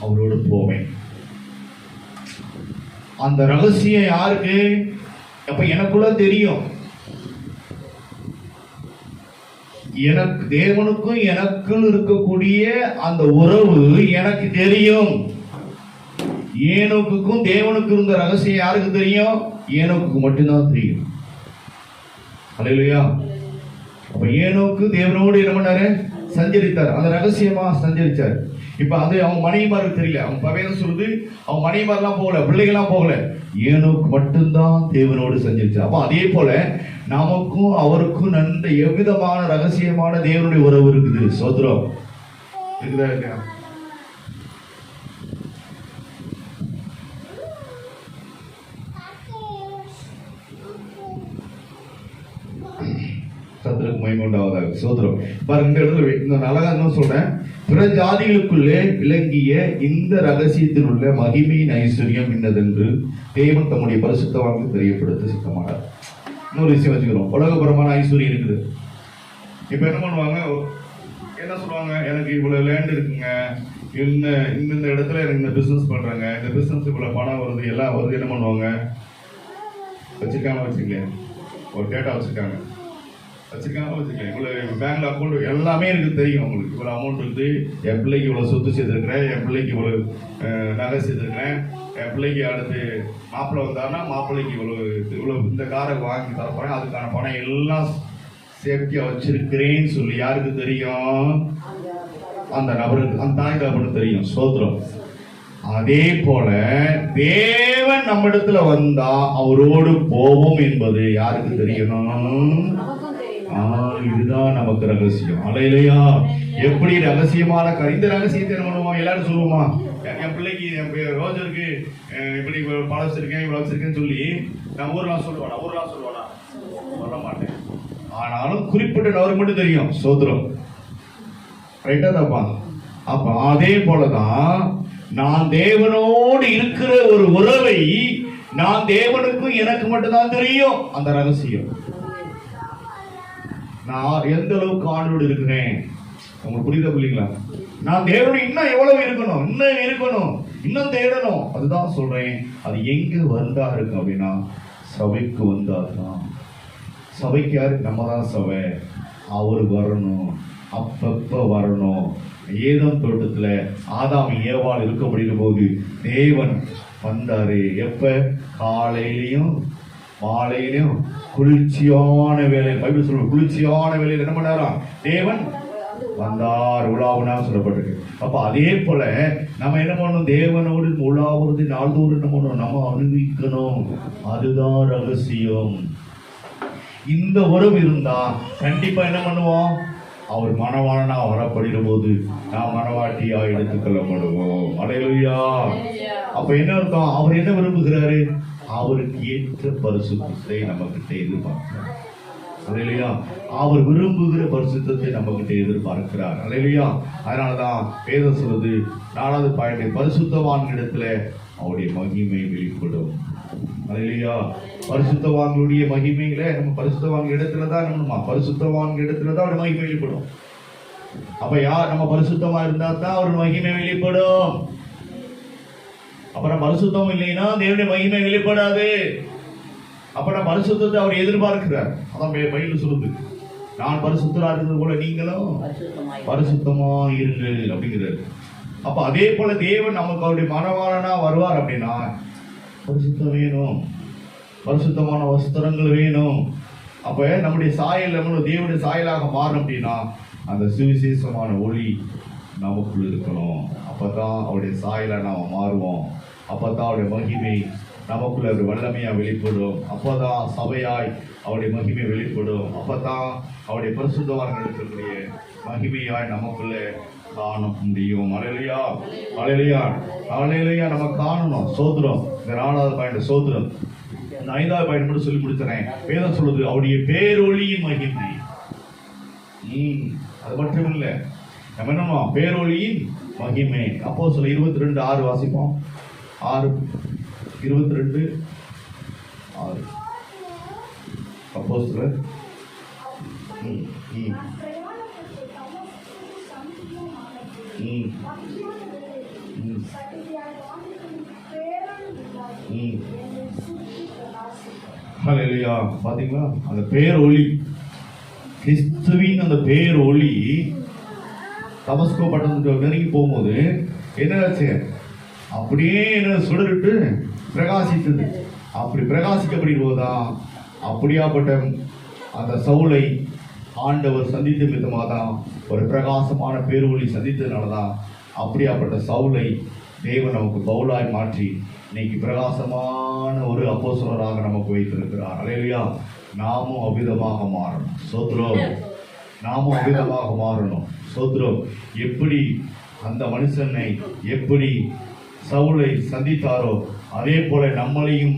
அவரோடு போவேன். அந்த ரகசியம் யாருக்கு? அப்ப எனக்குள்ள தெரியும். எனக்கு தேவனுக்கும் எனக்குள் இருக்கக்கூடிய அந்த உறவு எனக்கு தெரியும். ஏனோக்குக்கும் தேவனுக்கு இருந்த ரகசியம் யாருக்கு தெரியும்? ஏனோக்கு மட்டும்தான் தெரியும். அல்லேலூயா. அப்ப ஏனோக்கு தேவனோடு என்ன பண்ணாரு? சஞ்சரித்தார். அந்த ரகசியமா சஞ்சரிச்சார். இப்ப அது அவங்க மனைவிமாருக்கு தெரியல. அவங்க பகையன் சொல்லுது, அவங்க மனைவிமாரெல்லாம் போகல, பிள்ளைகள்லாம் போகல, ஏனோக்கு மட்டும்தான் தேவனோடு சஞ்சரிச்சார். அப்ப அதே போல நமக்கும் அவருக்கும் நன்ற எவ்விதமான ரகசியமான தேவனுடைய உறவு இருக்குது. சோதரம் இருக்குதா இல்லையா? கர்த்தருக்கு மகிமை உண்டாவதாக. சோதரம் பாருங்க, இந்த இடத்துல இந்த அழகா என்ன சொல்றேன்? பிற ஜாதிகளுக்குள்ளே விளங்கிய இந்த ரகசியத்தில் உள்ள மகிமையின் ஐஸ்வர்யம் இன்னதென்று தேவன் தம்முடைய பரிசுத்தவான்களுக்கு தெரியப்படுத்த சித்தமானார். இன்னொரு விஷயம் வச்சுக்கிறோம். உலகபரமான ஐஸ்வர்யம் இருக்குது. இப்ப என்ன பண்ணுவாங்க? என்ன சொல்லுவாங்க? எனக்கு இவ்வளவு லேண்ட் இருக்குங்க, இந்த இடத்துல எனக்கு இந்த பிசினஸ் பண்றாங்க, இந்த பிசினஸ் இவ்வளவு பணம் வருது, எல்லாம் வருது. என்ன பண்ணுவாங்க? வச்சிருக்கேன், ஒரு டேட்டா வச்சிருக்காங்க, இவ்வளவு பேங்க்ல அக்கௌண்ட் எல்லாமே எனக்கு தெரியும். உங்களுக்கு இவ்வளவு அமௌண்ட் இருக்குது, என் பிள்ளைக்கு இவ்வளவு சொத்து சேர்த்துருக்கிறேன், என் பிள்ளைக்கு இவ்வளவு நகை சேர்த்துருக்கிறேன், என் பிள்ளைக்கு அடுத்து மாப்பிள்ளை வந்தாருன்னா மாப்பிள்ளைக்கு இவ்வளவு இந்த காரை வாங்கி தரப்போறேன், அதுக்கான பணம் எல்லாம் சேஃப்டியா வச்சிருக்கிறேன்னு சொல்லி யாருக்கு தெரியும்? அந்த நபருக்கு, அந்த தாய் தகப்பனுக்கு தெரியும். ஸ்தோத்திரம். அதே போல தேவன் நம்ம இடத்துல வந்தா அவரோடு போவோம் என்பது யாருக்கு தெரியணும்? இதுதான் நமக்கு ரகசியம். அல்லேலூயா. எப்படி ரகசியமான இந்த ரகசியத்தை என்ன பண்ணுவோம்? எல்லாரும் சொல்லுவோமா? என் பிள்ளைக்கு ரோஜருக்கு இப்படி பழம் வச்சிருக்கேன், இவ்வளவு வச்சிருக்கேன்னு சொல்லி நான் ஊர்லாம் சொல்லுவானா? சொல்ல மாட்டேன். ஆனாலும் குறிப்பிட்ட நபருக்கு மட்டும் தெரியும். சோதரம். ரைட்டா தப்பா? அப்ப அதே போலதான் நான் தேவனோடு இருக்கிற ஒரு உறவை நான் தேவனுக்கும் எனக்கு மட்டும்தான் தெரியும். அந்த ரகசியம் நான் எந்த அளவுக்கு ஆண்டோடு இருக்கிறேன் உங்களுக்கு புரியுதா? புரியுங்களா? நான் தேவனோடு இன்னும் எவ்வளவு இருக்கணும், இன்னும் தேடணும். அதுதான் சொல்றேன். அது எங்க வந்தா இருக்கு அப்படின்னா சபைக்கு வந்தாதான். சபைக்கு யாரு? நம்ம தான் சபை. அவரு வரணும், அப்பப்ப வரணும். ஏதம் தோட்டத்துல ஆதாம் ஏவாள் இருக்க முடியும் போது தேவன் வந்தாரு. எப்ப? காலையிலையும் மாலையிலையும் குளிர்ச்சியான வேலையில். பைபிள் சொல்ற குளிர்ச்சியான வேலையில் என்ன பண்ணாராம்? தேவன் வந்தார், உலாவுனா சொல்லப்பட்டிருக்கு. அப்ப அதே போல நம்ம என்ன பண்ணணும்? தேவனோடு உலாவுறது நாள்தோறும் என்ன பண்ணணும்? நம்ம அனுபவிக்கணும். அதுதான் ரகசியம். இந்த உறவு இருந்தா கண்டிப்பா என்ன பண்ணுவோம்? அவர் மனவாளனா வரப்படுகிற போது நாம் மனவாட்டியா எடுத்துக்கொள்ளப்படுவோம். அல்லேலூயா. அப்ப என்ன அர்த்தம்? அவர் என்ன விரும்புகிறாரு? அவருக்கு ஏற்ற பரிசுத்தத்தை நம்ம கிட்ட எதிர்பார்க்கிறார். அல்லேலூயா. அவர் விரும்புகிற பரிசுத்தத்தை நம்ம கிட்ட எதிர்பார்க்கிறார். அல்லேலூயா. அதனாலதான் வேதம் சொல்லுது 4வது பாயிண்ட், பரிசுத்தவான்களிடத்துல அவருடைய மகிமை வெளிப்படும். அல்லேலூயா. பரிசுத்தவான்களுடைய மகிமையில நம்ம பரிசுத்தவான்கள் இடத்துலதான் பரிசுத்தவான்கள் இடத்துலதான் அவர் மகிமை வெளிப்படும். அப்ப யார் நம்ம பரிசுத்தமா இருந்தா தான் அவர் மகிமை வெளிப்படும். அப்புறம் பரிசுத்தம் இல்லைன்னா தேவனுடைய மகிமை வெளிப்படாது. அப்புறம் பரிசுத்தத்தை அவர் எதிர்பார்க்கிறார். அதான் பைபிள் சொல்லுது, நான் பரிசுத்தரா இருந்தது போல நீங்களும் பரிசுத்தமா இருங்கள் அப்படிங்கிறார். அப்ப அதே போல தேவன் நமக்கு அவருடைய மனவாளனா வருவார் அப்படின்னா பரிசுத்தம் வேணும், பரிசுத்தமான வஸ்திரங்கள் வேணும். அப்ப நம்முடைய சாயல் நம்ம தேவனுடைய சாயலாக மாறும் அப்படின்னா அந்த சுவிசேஷமான ஒளி நமக்குள் இருக்கணும். அப்பதான் அவருடைய சாயலா நாம மாறுவோம். அப்பதான் அவருடைய மகிமை நமக்குள்ள ஒரு வல்லமையா வெளிப்படும். அப்பதான் சபையாய் அவருடைய மகிமை வெளிப்படும். அப்பதான் அவருடைய பரிசுத்தவான்கள் இருக்கக்கூடிய மகிமையாய் நமக்குள்ள காண முடியும். அல்லேலூயா, அல்லேலூயா, அல்லேலூயா. நம்ம காணணும். சோத்திரம். இந்த 4வது பாயிண்ட் சோத்திரம். இந்த 5வது பாயிண்ட் மட்டும் சொல்லி முடிச்சறேன். வேதம் சொல்லுது அவருடைய பேரொளியின் மகிமை. அது மட்டும் இல்ல, நம்ம என்னமா பேரொளியின் மகிமை. அப்போஸ்தலர் 22:6 வாசிப்போம். 6:22-6 அப்போஸ்தலர். ஹல்லேலூயா. பாத்தீங்களா, அந்த பேரொளி, கிறிஸ்துவின் அந்த பேரொளி தமஸ்கோ பட்டணத்துக்கு நெருங்கி போகும்போது என்னாச்சு, அப்படியே என்ன சுடரிட்டு பிரகாசித்தது. அப்படி பிரகாசிக்கப்படும் போதுதான் அப்படியாப்பட்ட அந்த சவுலை ஆண்டவர் சந்தித்த விதமாக தான் ஒரு பிரகாசமான பேரொளி சந்தித்ததுனாலதான் அப்படியாப்பட்ட சவுலை தேவன் நமக்கு பவுலாய் மாற்றி இன்னைக்கு பிரகாசமான ஒரு அப்போஸ்தலராக நமக்கு வைத்திருக்கிறார். அல்லேலூயா. நாமும் அவ்விதமாக மாறணும். சோத்ரம். நாமும் அவ்விதமாக மாறணும். சோத்ரம். எப்படி அந்த மனுஷனை எப்படி சவுலை சந்தித்தாரோ அதே போல நம்மளையும்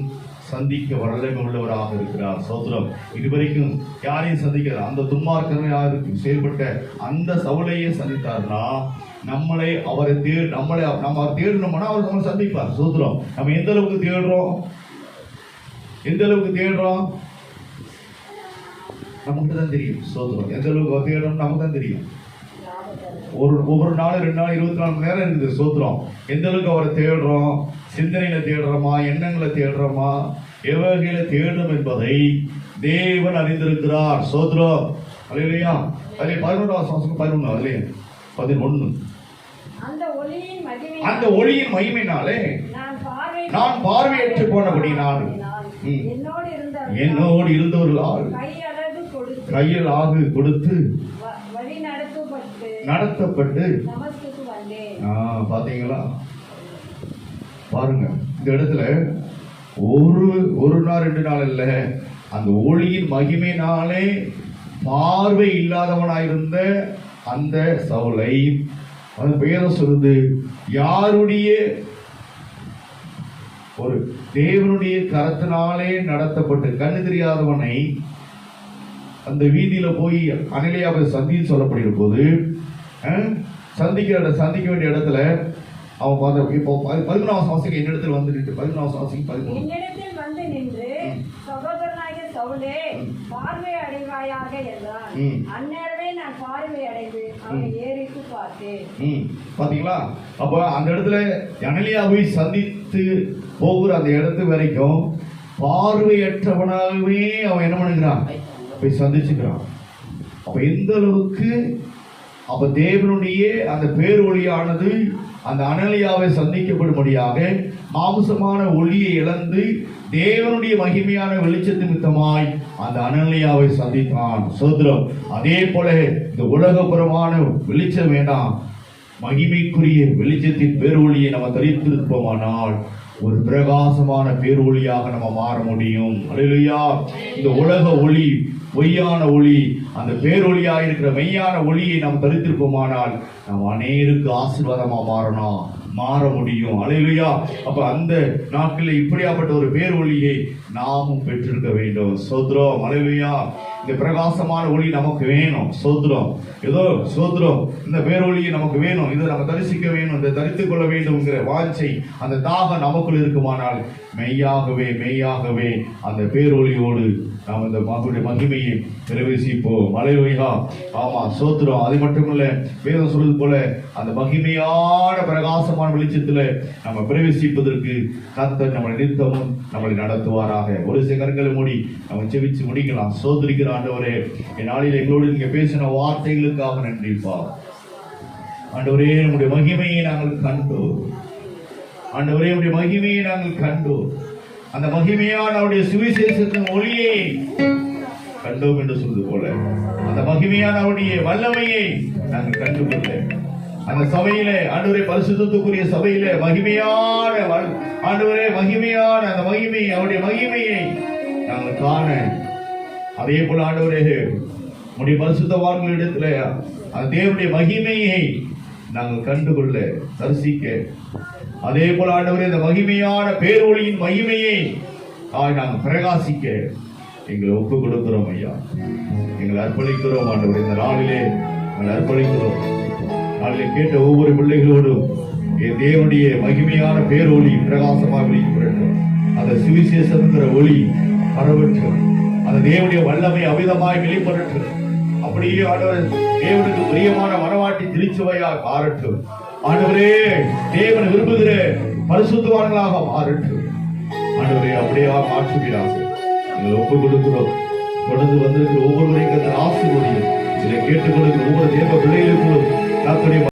சந்திக்க வல்லமை உள்ளவராக இருக்கிறார். சோத்ரம். இதுவரைக்கும் யாரையும் சந்திக்கிறார், அந்த துன்மார்க்கனை யாருக்கு செயல்பட்ட அந்த சவுலையே சந்தித்தார்னா நம்மளை அவரை நம்ம தேடணும்னா அவர் நம்மளை சந்திப்பார். சோத்ரம். நம்ம எந்த அளவுக்கு தேடுறோம், எந்த அளவுக்கு தேடுறோம் நமக்கு தான் தெரியும். சோத்ரம். எந்த அளவுக்கு தேடணும் நமக்கு தான் தெரியும். ஒவ்வொரு நாள் 2 நாள் 24 மணி நேரம் இருக்குது. சோத்ரம். எந்த அளவுக்கு அவரை தேடுறோம், சிந்தனையில தேடுறோமா, எண்ணங்களை தேடுறோமா, எவகையில தேடும் என்பதை தேவன் அறிந்திருக்கிறார். சோத்ரம். அல்லேலூயா. அதிலே 11 அதிலே 11 அந்த ஒளியின் மகிமையினாலே நான் பார்வையற்று போனபடினால் என்னோடு இருந்தவர்களால் கையில் ஆகு கொடுத்து நடத்தப்பட்டு. பாத்தீங்களா, பாருங்க இந்த இடத்துல ஒரு நாள் 2 நாள் இல்ல, அந்த ஒளியின் மகிமையினாலே பார்வை இல்லாதவனாயிருந்த அந்த சவுலை அது வேதம் சொல்லுது யாருடைய ஒரு தேவனுடைய கரத்தினாலே நடத்தப்பட்டு கண்ணு தெரியாதவனை அந்த வீதியில போய் அனலியாவை சந்தின்னு சொல்லப்படுகிற போது சந்திக்க வேண்டிய இடத்துல அவன் இப்போ 11ஆம் வாசிக்கு என்னிடத்தில் வந்து நின்று 11ஆம் வாசிக்கு 13 என்னிடத்தில் வந்து நின்று சகோதரனாகிய சவுலே பார்வை அடைவாயாக என்றான். அந்நேரமே நான் பார்வை அடைந்து அவனை ஏறிட்டு பார்த்தேன். பாத்தீங்களா, அப்ப அந்த இடத்துல அனலியாவை சந்தித்து போகிற அந்த இடத்து வரைக்கும் பார்வையற்றவனாகவே அவன் என்ன பண்ணுகிறான், போய் சந்திச்சுக்கிறான். அப்ப எந்த அளவுக்கு அப்ப தேவனுடைய அந்த பேரொளியானது அந்த அனலியாவை சந்திக்கப்படும்படியாக மாம்சமான ஒளியை இழந்து தேவனுடைய மகிமையான வெளிச்சத்து நிமித்தமாய் அந்த அனலியாவை சந்தித்தான். சோதரம். அதே போல இந்த உலகபுறமான வெளிச்சம் வேண்டாம், மகிமைக்குரிய வெளிச்சத்தின் பேரொளியை நம்ம தரித்திருப்போமானால் ஒரு பிரகாசமான பேரொளியாக நம்ம மாற முடியும். அல்லேலூயா. இந்த உலக ஒளி பொய்யான ஒளி, அந்த பேரொளியாக இருக்கிற மெய்யான ஒளியை நாம் தரித்திருப்போமானால் நாம் அநேருக்கு ஆசீர்வாதமா மாறணும். மாற முடியும். அல்லேலூயா. அப்ப அந்த நாட்களில் இப்படியாப்பட்ட ஒரு பேர் ஒளியை நாமும் பெற்றிருக்க வேண்டும். ஸ்தோத்திரம். அல்லேலூயா. இந்த பிரகாசமான ஒளி நமக்கு வேணும். ஸ்தோத்திரம். ஏதோ ஸ்தோத்திரம், இந்த பேரொளியை நமக்கு வேணும், இதை நம்ம தரிசிக்க வேணும், இதை தரித்துக் கொள்ள வேண்டும்ங்கிற வாஞ்சை, அந்த தாகம் நமக்குள் இருக்குமானால் மெய்யாகவே மெய்யாகவே அந்த பேரொளியோடு நாம் இந்த மகிமையை பிரவேசிப்போம். அல்லேலூயா. ஆமா, ஸ்தோத்திரம். அது மட்டுமல்ல, வேதம் சொல்வது போல அந்த மகிமையான பிரகாசமான வெளிச்சத்துல நம்ம பிரவேசிப்பதற்கு கர்த்தர் நம்மளை நித்தமும் நம்மளை நடத்துவாராக. ஒரு சில கரங்களை மூடி நம்ம செவிச்சு முடிக்கலாம். சோதரிக்கிற ஆண்டவரே, என் நாளில் எங்களோடு நீங்க பேசின வார்த்தைகளுக்காக நன்றிப்பா. ஆண்டவரே, நம்முடைய மகிமையை நாங்கள் கண்டோம். ஆண்டவரே, நம்முடைய மகிமையை நாங்கள் கண்டோம். அந்த மகிமையான அவருடைய சுவிசேஷத்தின் ஒளியை கண்டோம் என்று சொல்வது போல அந்த மகிமையான அவருடைய வல்லமையை நாங்கள் கண்டுகொள்ள அந்த சபையிலே ஆண்டவரே, பரிசுத்தத்துக்குரிய சபையிலே மகிமையான ஆண்டவரே, மகிமையான அந்த மகிமை, அவருடைய மகிமையை நாங்கள் காண, அதே போல ஆண்டவரே நம்முடைய பரிசுத்தவான்களிடத்துல அந்த தேவனுடைய மகிமையை நாங்கள் கண்டுகொள்ள, தரிசிக்க, அதே போல ஆண்டவரே இந்த மகிமையான பேரொளியின் மகிமையை நாங்கள் பிரகாசிக்க எங்களை ஒப்புக் கொடுக்கிறோம் ஐயா. எங்களை அர்ப்பணிக்கிறோம் ஆண்டவரே. இந்த நாளிலே எங்களை அர்ப்பணிக்கிறோம். நாளிலே கேட்ட ஒவ்வொரு பிள்ளைகளோடும் என் தேவனுடைய மகிமையான பேரொளி பிரகாசமாக வெளிப்படட்டும். அந்த சுவிசேஷங்கிற ஒளி பரவட்டும். அந்த தேவனுடைய வல்லமை அமிதமாய் வெளிப்படட்டும். அப்படியே ஆண்டவர் தேவனுக்கு பிரியமான மனவாட்டி திருச்சுவையாக மாறட்டும். ஆண்டவரே, தேவன் விரும்புகிற பரிசுத்தவான்களாக மாறட்டும். ஆண்டவரே, அப்படியே மாற்றுகிறார். எங்களை ஒப்புக் கொடுக்கிறோம். தொடர்ந்து வந்திருக்கிற ஒவ்வொருவரையும் ஆசீர்வதியும். இதை கேட்டுக் கொடுக்கிற ஒவ்வொரு தேவ பிள்ளைகளுக்கும்